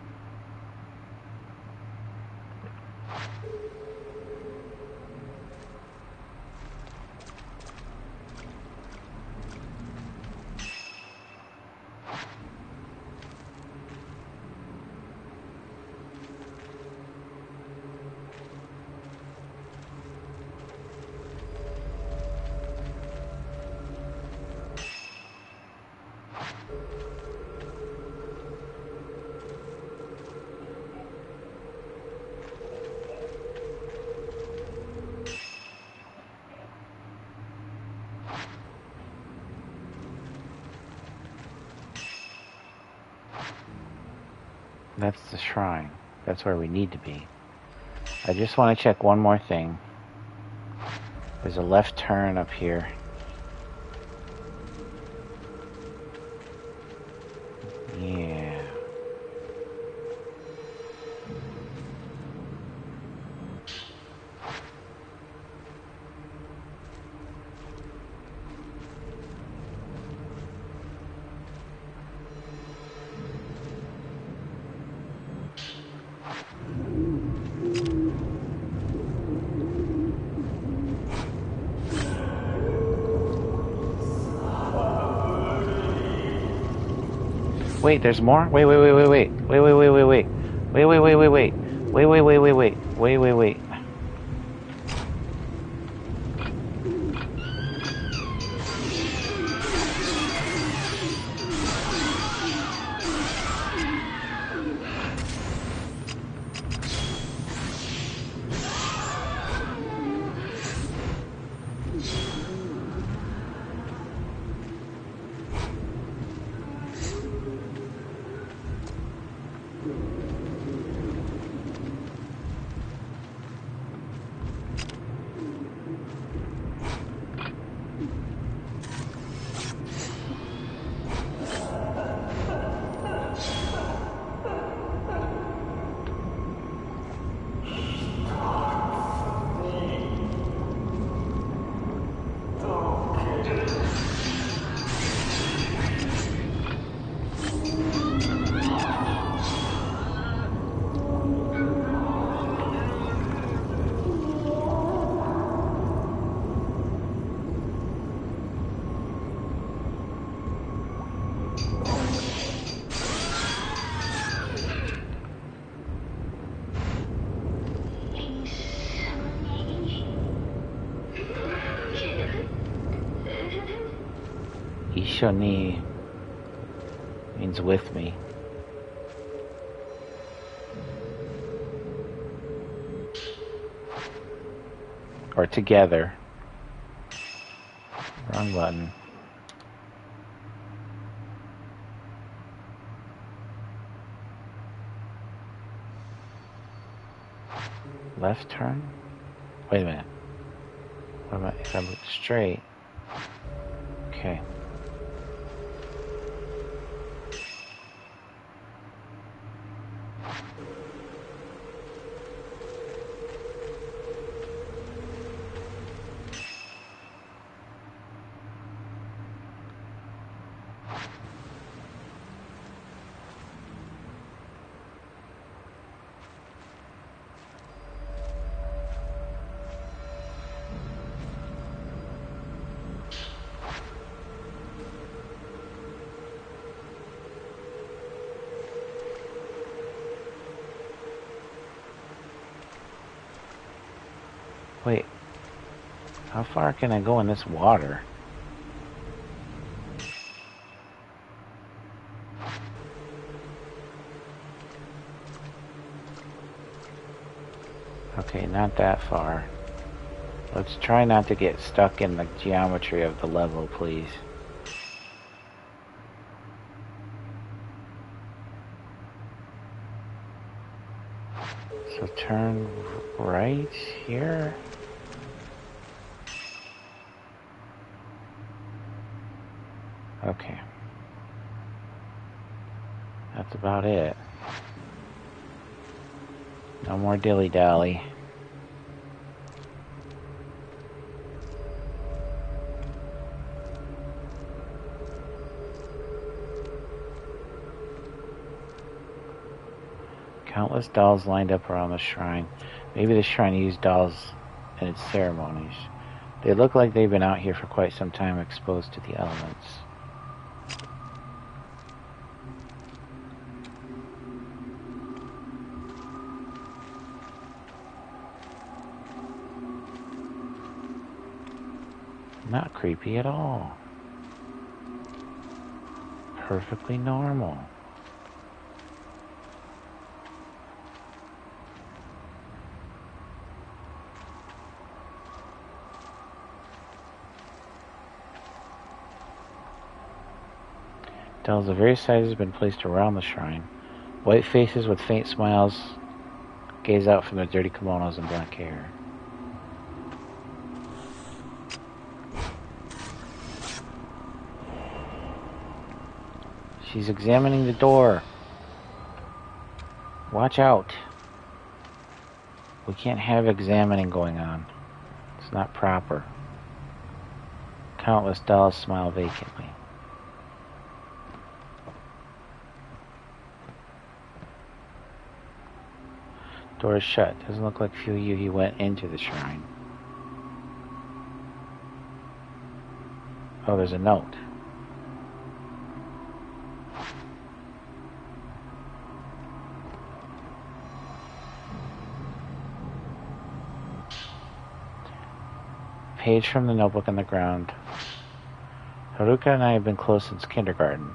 That's the shrine. That's where we need to be. I just want to check one more thing. There's a left turn up here. Yeah. Wait, there's more? Wait. Wait. Ishoni means with me. Or together. Wrong button. Left turn? Wait a minute. What am I? If I look straight. Okay. Wait, how far can I go in this water? Okay, not that far. Let's try not to get stuck in the geometry of the level, please. So turn right here. Okay. That's about it. No more dilly-dally. Countless dolls lined up around the shrine. Maybe the shrine used dolls in its ceremonies. They look like they've been out here for quite some time, exposed to the elements. Not creepy at all. Perfectly normal. Dolls of various sizes have been placed around the shrine. White faces with faint smiles gaze out from their dirty kimonos and black hair. She's examining the door. Watch out. We can't have examining going on. It's not proper. Countless dolls smile vacantly. Door is shut. Doesn't look like Fuyu went into the shrine. Oh, there's a note. Page from the notebook on the ground. Haruka and I have been close since kindergarten.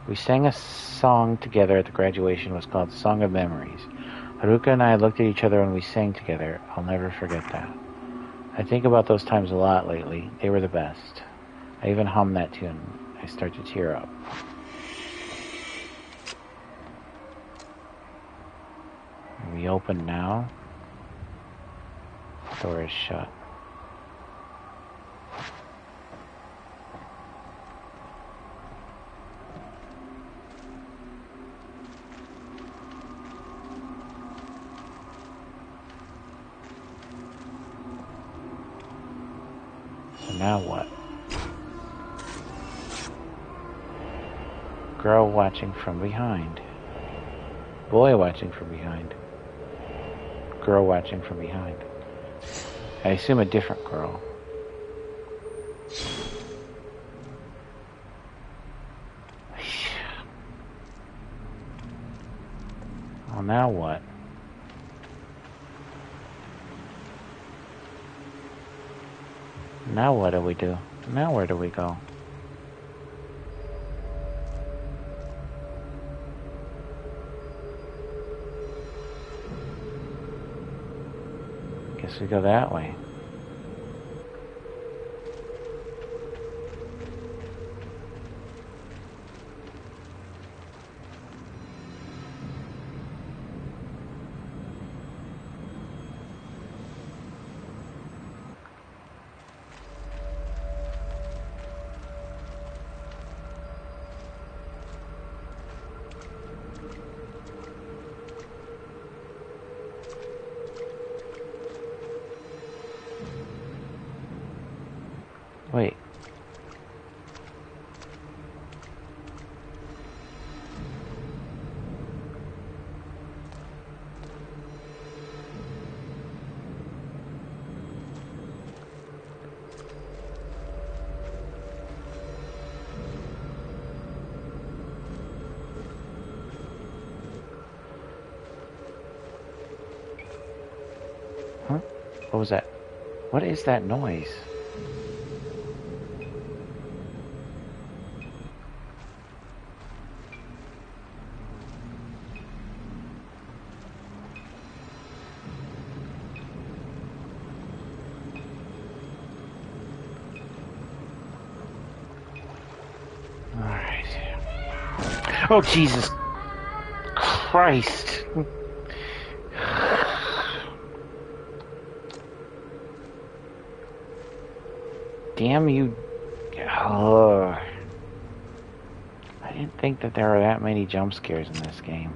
We sang a song together at the graduation. It was called Song of Memories. Haruka and I looked at each other when we sang together. I'll never forget that. I think about those times a lot lately. They were the best. I even hum that tune. I start to tear up. We open now. Door is shut. Now what? Girl watching from behind. Boy watching from behind. Girl watching from behind. I assume a different girl. Well, now what? Now what do we do? Now where do we go? Guess we go that way. Wait. Huh? What was that? What is that noise? Alright. Oh, Jesus Christ. Damn you. Ugh. I didn't think that there were that many jump scares in this game.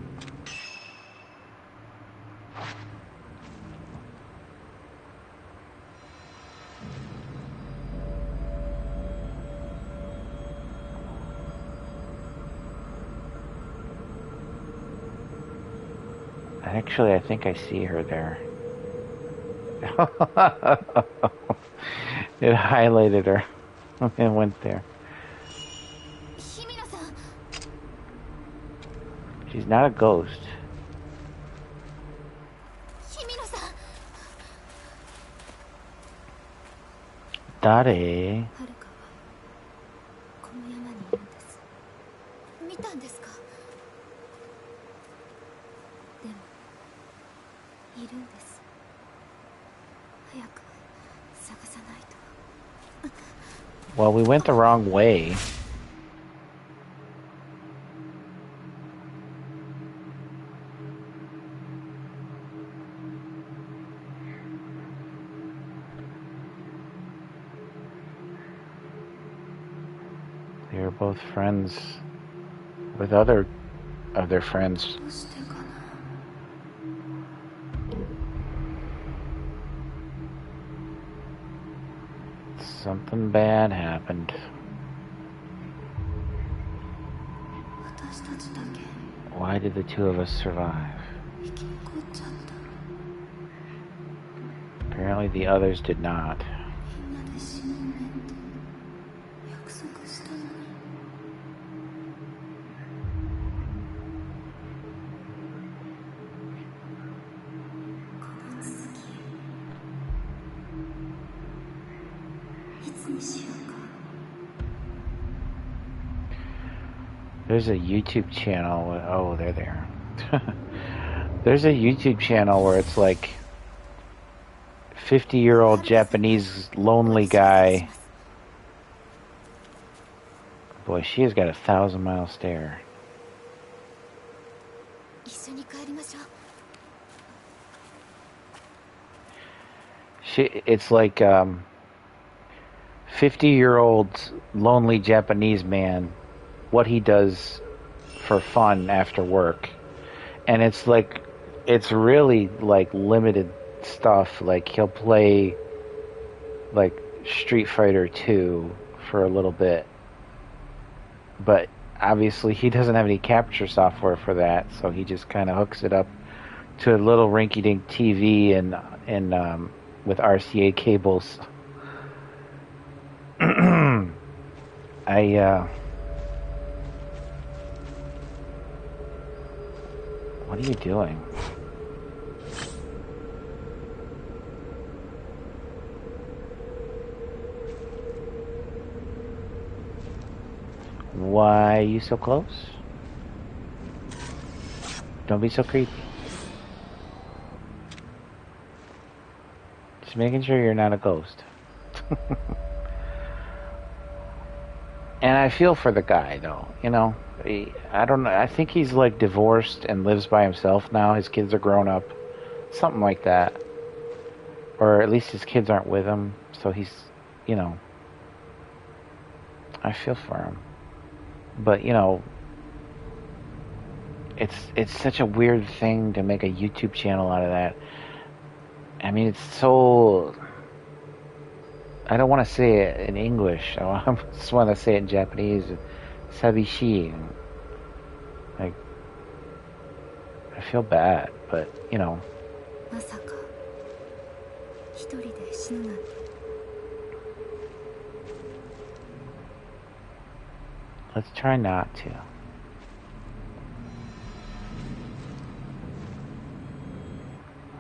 Actually, I think I see her there. It highlighted her and went there. She's not a ghost. Dare. この山にいるんです。見たんですか？でもいるんです。早く探さないと。Well, we went the wrong way. They were both friends with other of their friends. Something bad happened. Why did the two of us survive? Apparently the others did not. There's a YouTube channel. Oh, they're there. There's a YouTube channel where it's like 50-year-old Japanese lonely guy. Boy, she has got a 1,000-mile stare. It's like 50-year-old lonely Japanese man, what he does for fun after work. And it's like, it's really like limited stuff. Like he'll play like Street Fighter 2 for a little bit, but obviously he doesn't have any capture software for that, so he just kind of hooks it up to a little rinky-dink TV and with RCA cables. What are you doing? Why are you so close? Don't be so creepy. making sure you're not a ghost. And I feel for the guy, though. You know, I don't know. I think he's like divorced and lives by himself now. His kids are grown up, something like that, or at least his kids aren't with him. So he's, you know, I feel for him. But you know, it's such a weird thing to make a YouTube channel out of that. I mean, it's so. I don't want to say it in English. I just want to say it in Japanese. Sabishi. Like, I feel bad, but you know. まさか一人で死ぬなんて。Let's try not to.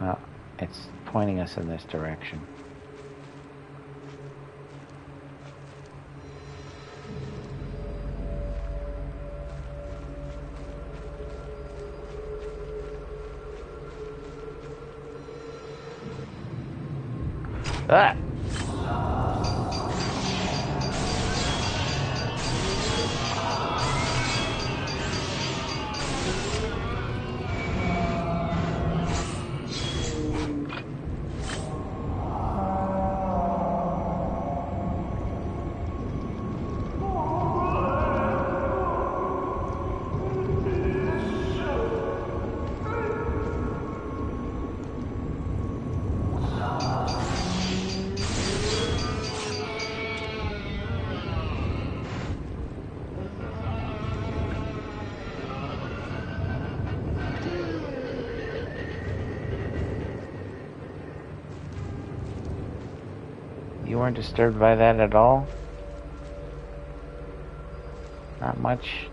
Well, it's pointing us in this direction. Ah! You weren't disturbed by that at all? Not much.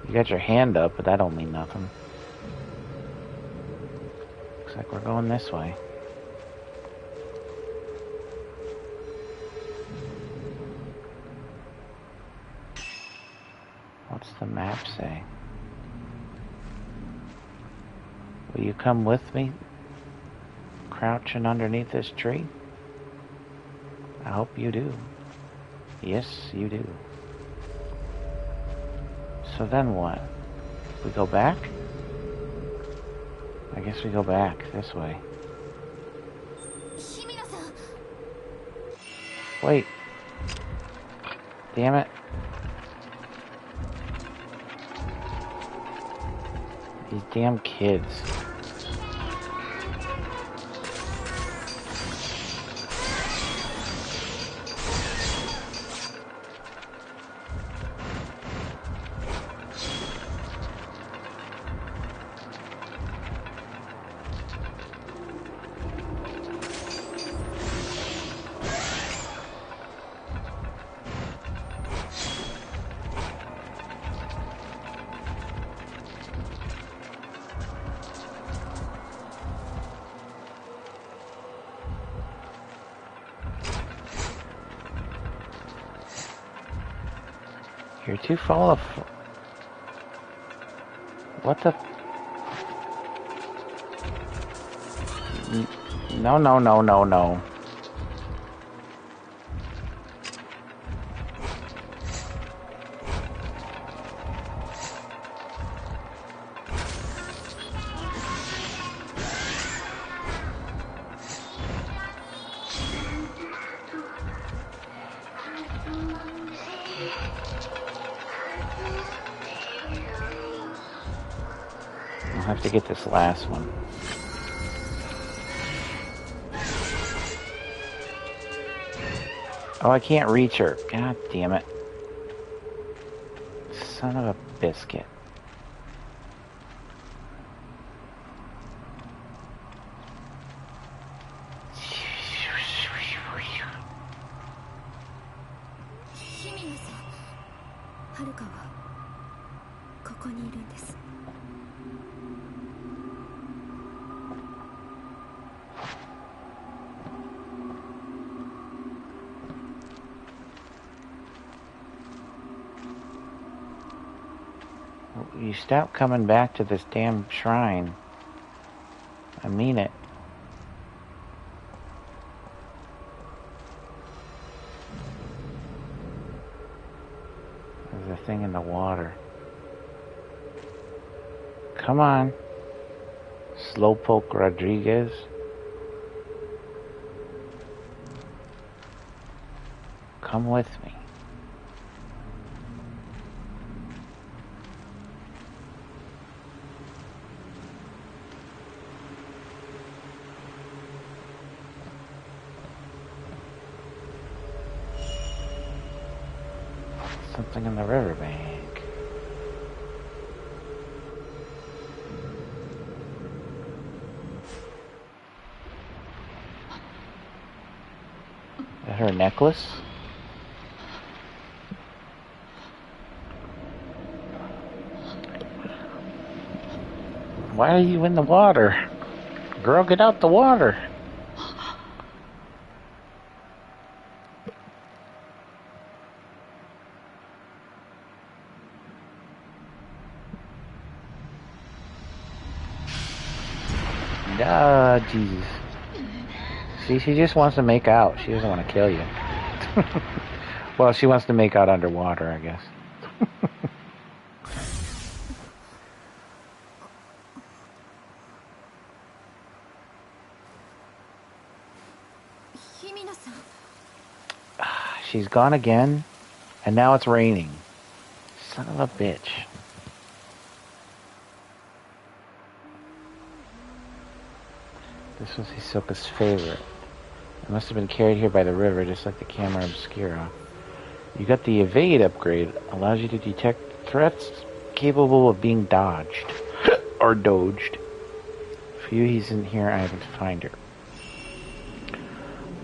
You got your hand up, but that don't mean nothing. Looks like we're going this way. What's the map say? Will you come with me? Crouching underneath this tree? I hope you do. Yes, you do. So then what? We go back? I guess we go back this way. Wait. Damn it. These damn kids. You're too full of... What the... No, no, no, no, no. I'll have to get this last one. Oh, I can't reach her. God damn it. Son of a biscuit. You stop coming back to this damn shrine. I mean it. thing in the water. Come on. Slowpoke Rodriguez. Come with me. Something in the riverbank. Is that her necklace? Why are you in the water? Girl, get out the water. Ah, Jesus. See, she just wants to make out. She doesn't want to kill you. Well, she wants to make out underwater, I guess. 日比野さん She's gone again, and now it's raining. Son of a bitch. This was Hisoka's favorite. It must have been carried here by the river, just like the camera obscura. You got the evade upgrade. Allows you to detect threats capable of being dodged. Or dodged. For you, he's in here. I haven't to find her.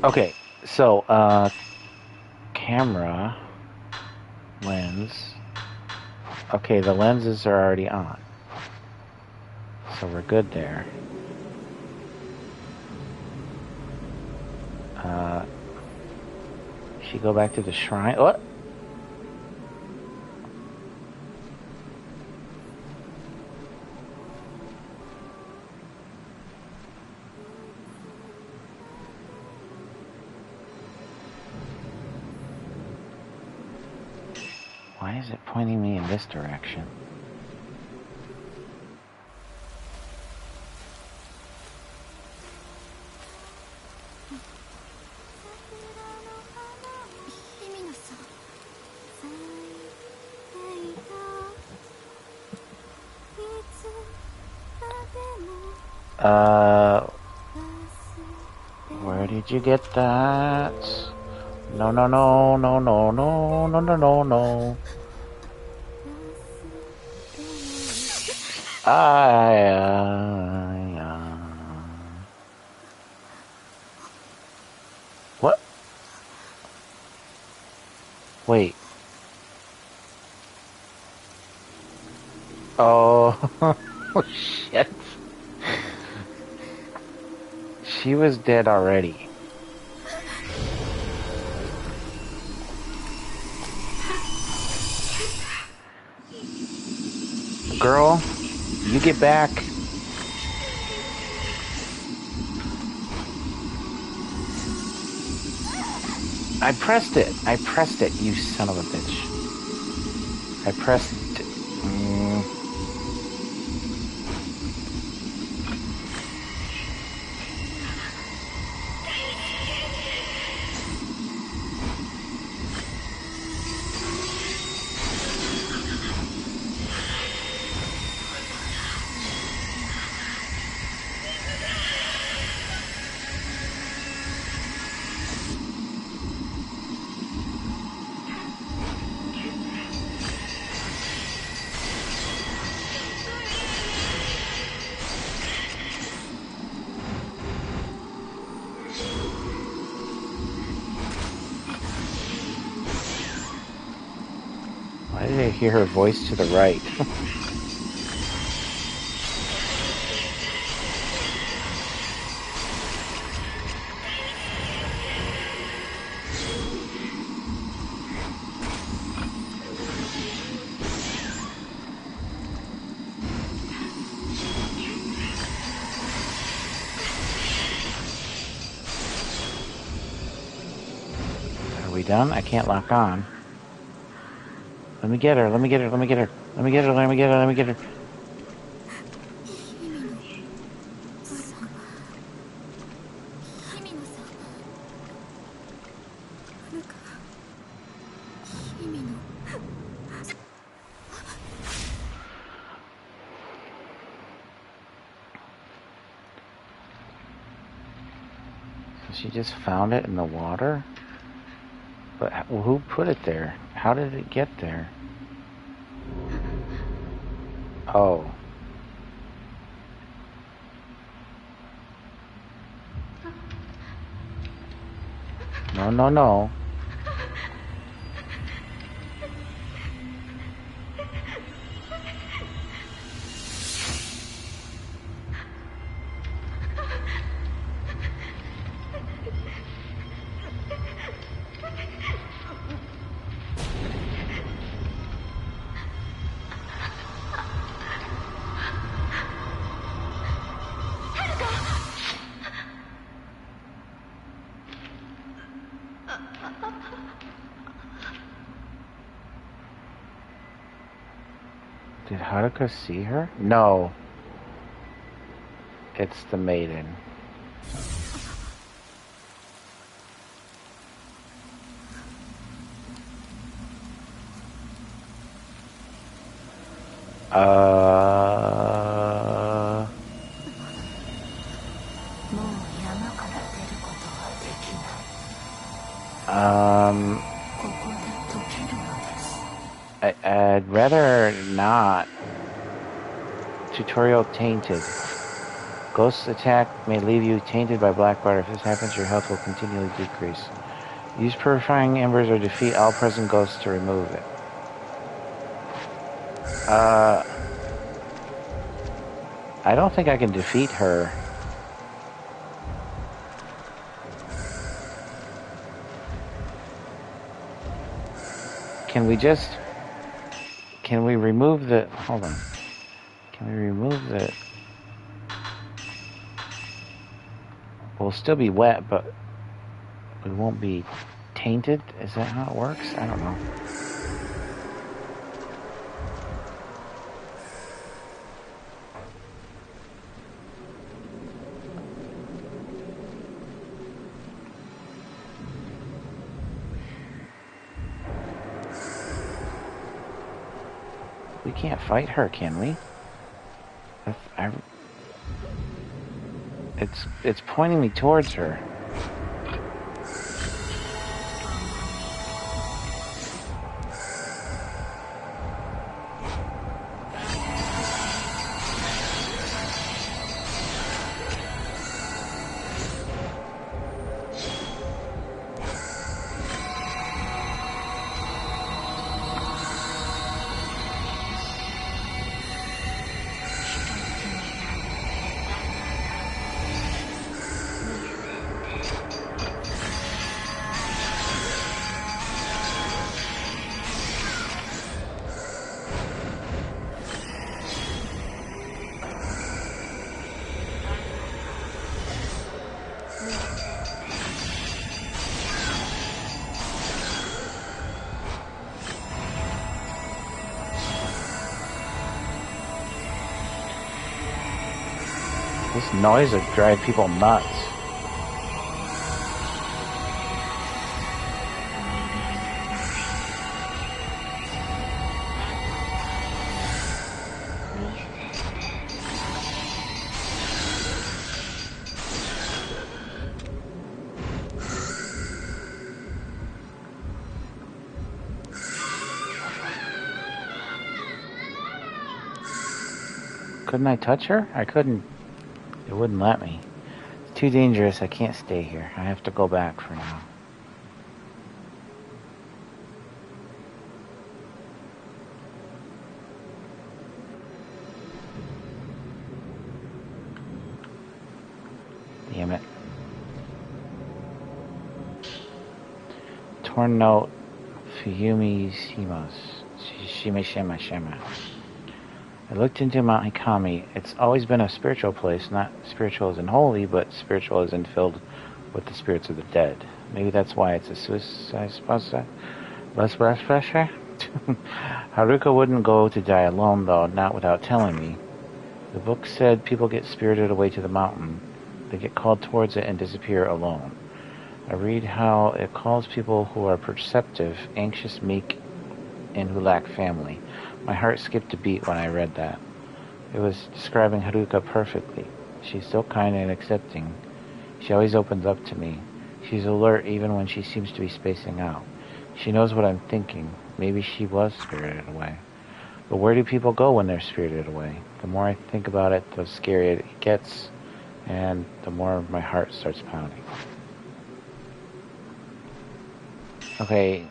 Okay, so, camera. Lens. Okay, the lenses are already on. So we're good there. She go back to the shrine. What? Why is it pointing me in this direction? Where did you get that? No, no, no, no, no, no, no, no, no, no. What? Wait. Oh, shit. She was dead already. Girl, you get back. I pressed it. I pressed it, you son of a bitch. I pressed it. Why did I hear her voice to the right? Are we done? I can't lock on. Let me get her. Let me get her. Let me get her. Let me get her. Let me get her. Let me get her. 姫野さん。姫野さん。あなたは姫野。So she just found it in the water? But who put it there? How did it get there? Oh. No, no, no. Did Haruka see her? No. It's the Maiden. I'd rather not. Tutorial tainted. Ghost's attack may leave you tainted by black water. If this happens, your health will continually decrease. Use purifying embers or defeat all present ghosts to remove it. I don't think I can defeat her. Can we remove the, hold on. Can we remove the, we'll still be wet, but we won't be tainted? Is that how it works? I don't know. We can't fight her, can we? It's pointing me towards her. This noise would drive people nuts. Couldn't I touch her? I couldn't. It wouldn't let me. It's too dangerous. I can't stay here. I have to go back for now. Damn it. Torn note. Fuyumi Shimos. Shima. I looked into Mount Hikami. It's always been a spiritual place, not spiritual as in holy, but spiritual as in filled with the spirits of the dead. Maybe that's why it's a suicide spot. Less pressure? Haruka wouldn't go to die alone, though, not without telling me. The book said people get spirited away to the mountain. They get called towards it and disappear alone. I read how it calls people who are perceptive, anxious, meek, and who lack family. My heart skipped a beat when I read that. It was describing Haruka perfectly. She's so kind and accepting. She always opens up to me. She's alert even when she seems to be spacing out. She knows what I'm thinking. Maybe she was spirited away. But where do people go when they're spirited away? The more I think about it, the scarier it gets, and the more my heart starts pounding. Okay.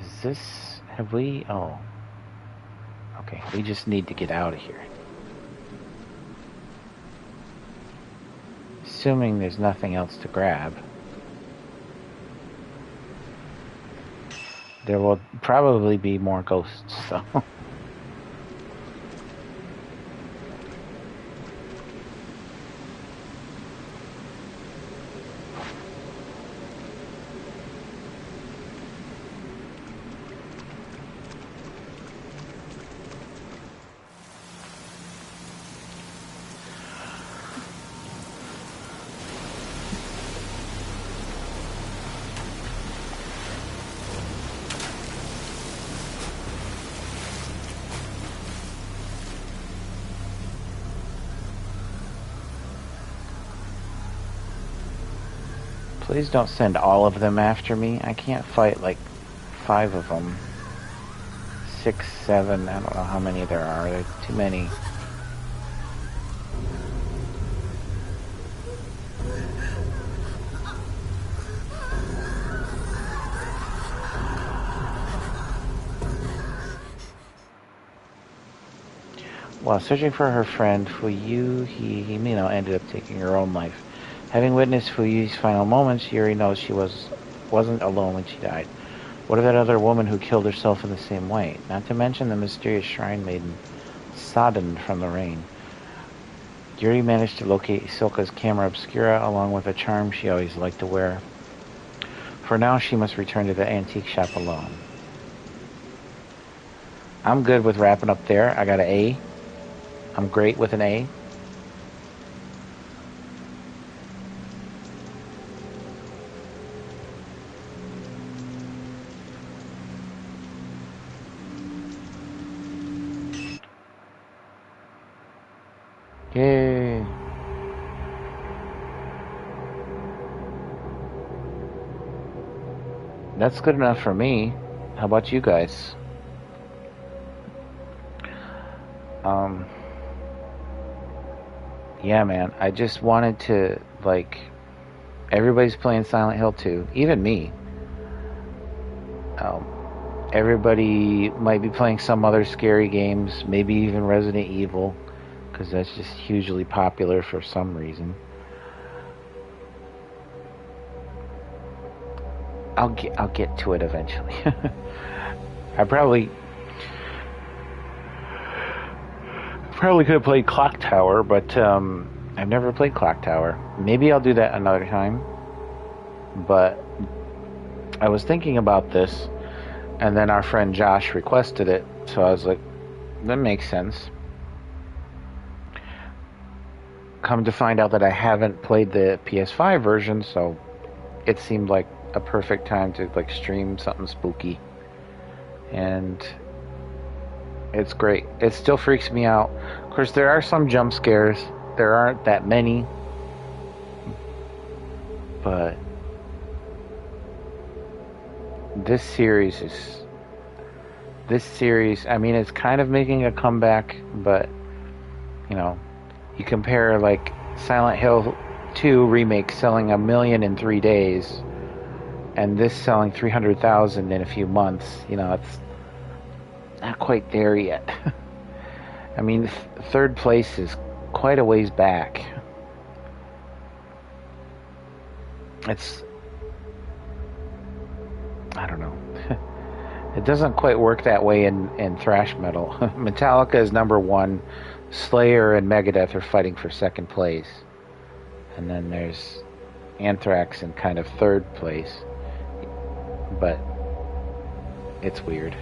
Is this... have we... oh. Okay, we just need to get out of here. Assuming there's nothing else to grab. There will probably be more ghosts, so... Please don't send all of them after me. I can't fight like 5 of them. 6, 7, I don't know how many there are. There's too many. While searching for her friend, Fuyu, he ended up taking her own life. Having witnessed Fuyu's final moments, Yuri knows she wasn't alone when she died. What of that other woman who killed herself in the same way? Not to mention the mysterious shrine maiden, soddened from the rain. Yuri managed to locate Isoka's camera obscura along with a charm she always liked to wear. For now, she must return to the antique shop alone. I'm good with wrapping up there. I got an A. I'm great with an A. Yay. That's good enough for me. How about you guys? Yeah, man. I just wanted to, like, everybody's playing Silent Hill 2, even me. Everybody might be playing some other scary games, maybe even Resident Evil, because that's just hugely popular for some reason. I'll get to it eventually. I probably could have played Clock Tower, but I've never played Clock Tower. Maybe I'll do that another time. But I was thinking about this, and then our friend Josh requested it, so I was like, that makes sense. Come to find out that I haven't played the PS5 version, so it seemed like a perfect time to like stream something spooky. And it's great. It still freaks me out. Of course, there are some jump scares. There aren't that many. But this series, I mean, it's kind of making a comeback, but, you know, you compare, like, Silent Hill 2 remake selling 1 million in 3 days, and this selling 300,000 in a few months, you know, it's not quite there yet. I mean, third place is quite a ways back. It's, I don't know. It doesn't quite work that way in thrash metal. Metallica is number one. Slayer and Megadeth are fighting for second place. And then there's Anthrax in kind of third place. But it's weird.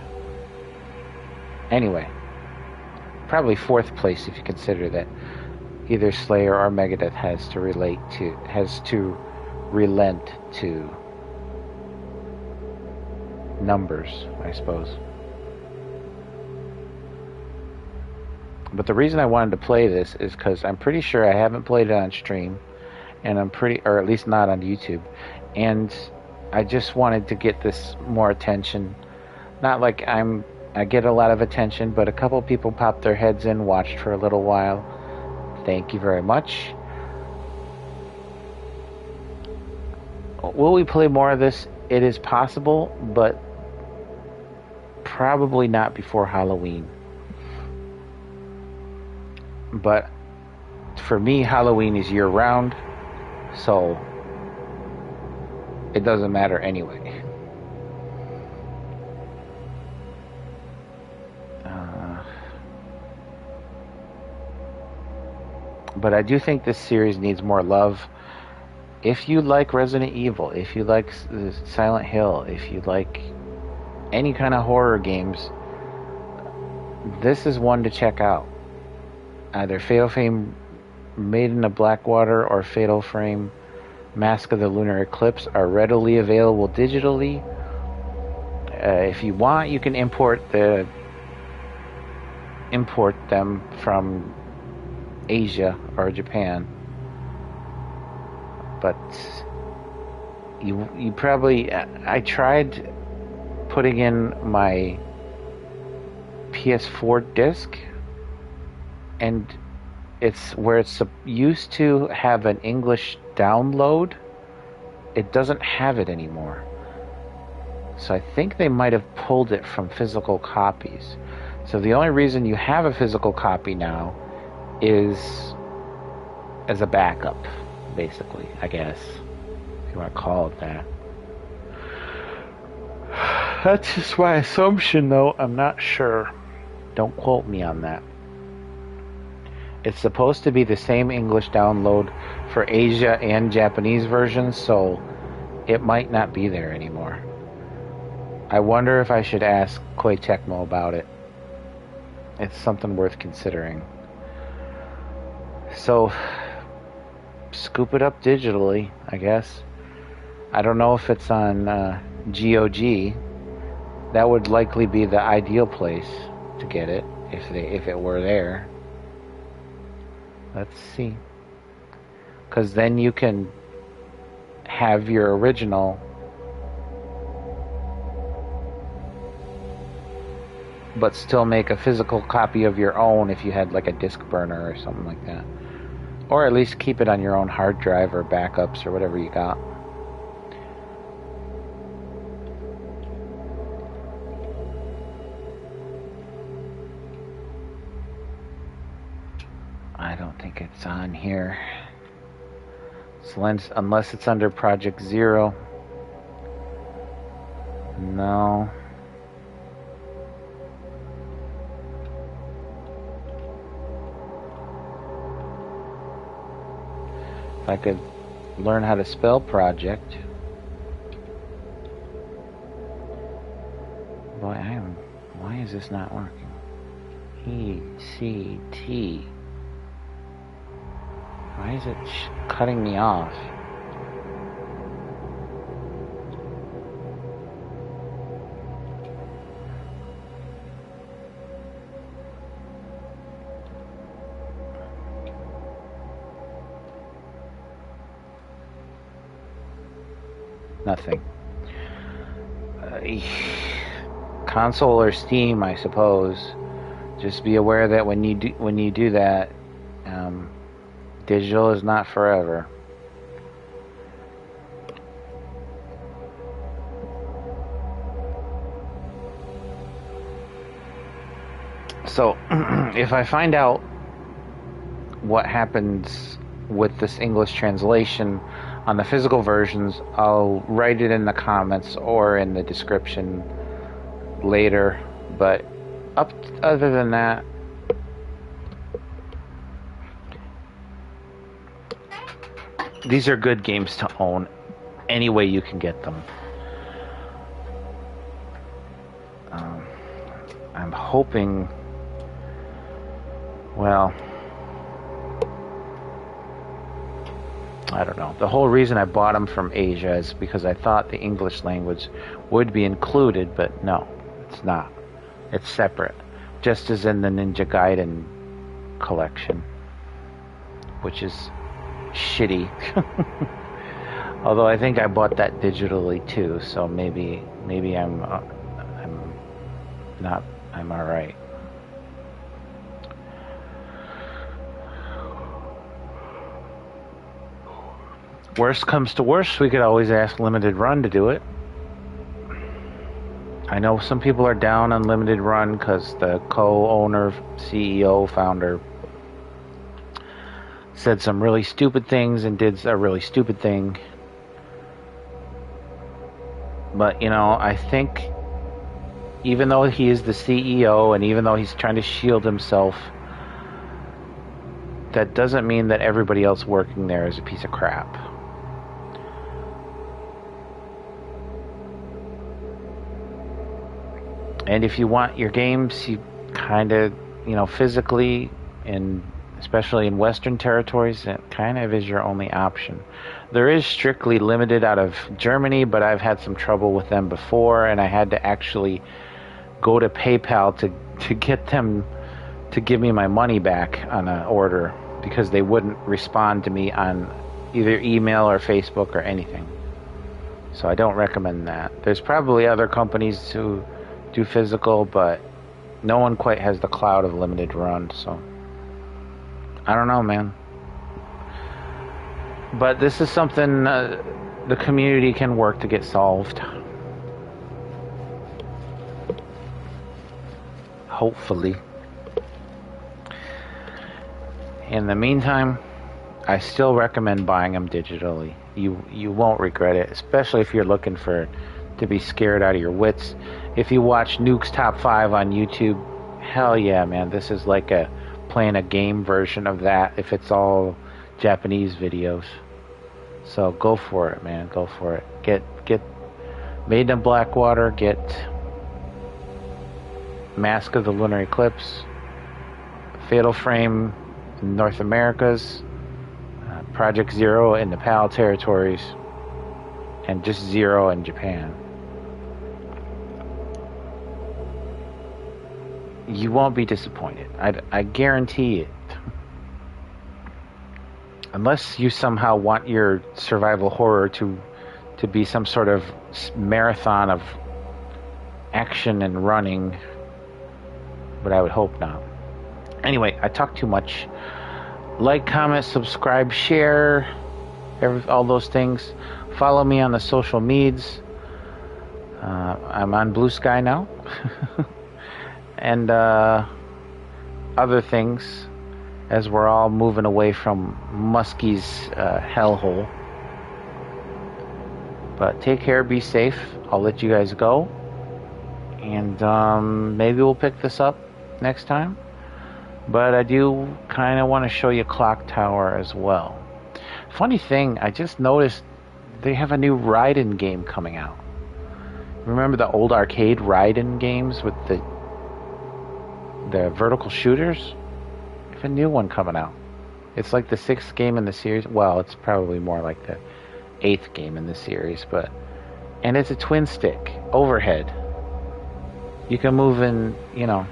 Anyway, probably fourth place if you consider that either Slayer or Megadeth has to relent to numbers, I suppose. But the reason I wanted to play this is because I'm pretty sure I haven't played it on stream, and or at least not on YouTube, and I just wanted to get this more attention. Not like I get a lot of attention, but a couple people popped their heads in, watched for a little while. Thank you very much. Will we play more of this? It is possible, but probably not before Halloween. But for me, Halloween is year-round, so it doesn't matter anyway. But I do think this series needs more love. If you like Resident Evil, if you like Silent Hill, if you like any kind of horror games, this is one to check out. Either Fatal Frame Maiden of Blackwater or Fatal Frame Mask of the Lunar Eclipse are readily available digitally. If you want, you can import them from Asia or Japan. But you probably... I tried putting in my PS4 disc, and it's where it's used to have an English download. It doesn't have it anymore. So I think they might have pulled it from physical copies. So the only reason you have a physical copy now is as a backup, basically, I guess, if you want to call it that. That's just my assumption, though. I'm not sure. Don't quote me on that. It's supposed to be the same English download for Asia and Japanese versions, so it might not be there anymore. I wonder if I should ask Koei Tecmo about it. It's something worth considering. So, scoop it up digitally, I guess. I don't know if it's on GOG. That would likely be the ideal place to get it if it were there. Let's see. Because then you can have your original, but still make a physical copy of your own if you had like a disc burner or something like that. Or at least keep it on your own hard drive or backups or whatever you got. I don't think it's on here. Unless it's under Project Zero. No. If I could learn how to spell project. Boy, why is this not working? ECT. Why is it cutting me off? Nothing. Console or Steam, I suppose. Just be aware that when you do that, digital is not forever. So, if I find out what happens with this English translation on the physical versions, I'll write it in the comments or in the description later, but other than that, these are good games to own any way you can get them. I'm hoping, well, I don't know. The whole reason I bought them from Asia is because I thought the English language would be included, but no, it's not. It's separate, just as in the Ninja Gaiden collection, which is shitty. Although I think I bought that digitally too, so maybe I'm all right. Worst comes to worst, we could always ask Limited Run to do it. I know some people are down on Limited Run because the co-owner, CEO, founder said some really stupid things and did a really stupid thing. But, you know, I think even though he is the CEO and even though he's trying to shield himself, that doesn't mean that everybody else working there is a piece of crap. And if you want your games, you kind of, you know, physically, and especially in Western territories, it kind of is your only option. There is Strictly Limited out of Germany, but I've had some trouble with them before, and I had to actually go to PayPal to get them to give me my money back on an order because they wouldn't respond to me on either email or Facebook or anything. So I don't recommend that. There's probably other companies who do physical, but no one quite has the clout of Limited Run, so I don't know, man. But this is something the community can work to get solved. Hopefully. In the meantime, I still recommend buying them digitally. You won't regret it, especially if you're looking to be scared out of your wits. If you watch Nuke's Top 5 on YouTube, hell yeah, man, this is like playing a game version of that if it's all Japanese videos. So go for it, man, go for it. Get Maiden of Blackwater, get Mask of the Lunar Eclipse, Fatal Frame in North Americas, Project Zero in the PAL territories, and just Zero in Japan. You won't be disappointed. I guarantee it. Unless you somehow want your survival horror to be some sort of marathon of action and running, but I would hope not. Anyway, I talk too much. Like, comment, subscribe, share, all those things. Follow me on the social medias. I'm on Blue Sky now. And other things, as we're all moving away from Muskie's hellhole. But take care, be safe. I'll let you guys go. And maybe we'll pick this up next time. But I do kind of want to show you Clock Tower as well. Funny thing, I just noticed they have a new Raiden game coming out. Remember the old arcade Raiden games with the vertical shooters? They have a new one coming out. It's like the 6th game in the series. Well, it's probably more like the 8th game in the series, and it's a twin stick overhead. You can move in, you know,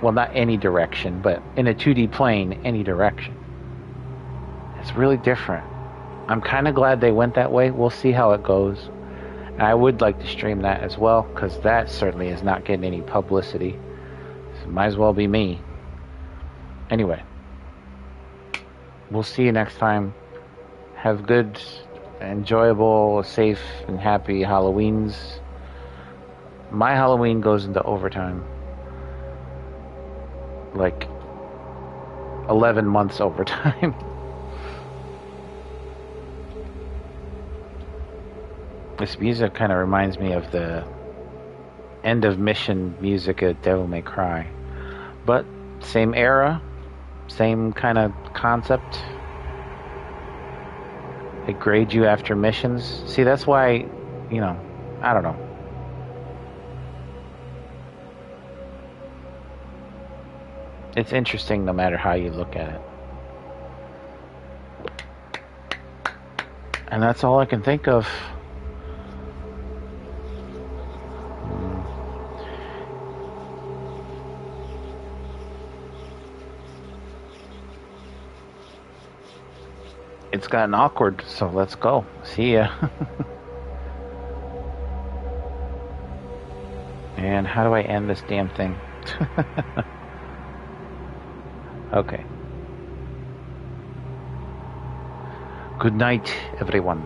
well, not any direction, but in a 2D plane, any direction. It's really different. I'm kind of glad they went that way. We'll see how it goes. And I would like to stream that as well, because that certainly is not getting any publicity. So it might as well be me. Anyway, we'll see you next time. Have good, enjoyable, safe, and happy Halloweens. My Halloween goes into overtime. Like 11 months overtime. This music kind of reminds me of the end of mission music at Devil May Cry. But same era, same kind of concept. It grades you after missions. See, that's why, I don't know. It's interesting no matter how you look at it. And that's all I can think of. It's gotten awkward, so let's go. See ya. And how do I end this damn thing? Okay. Good night, everyone.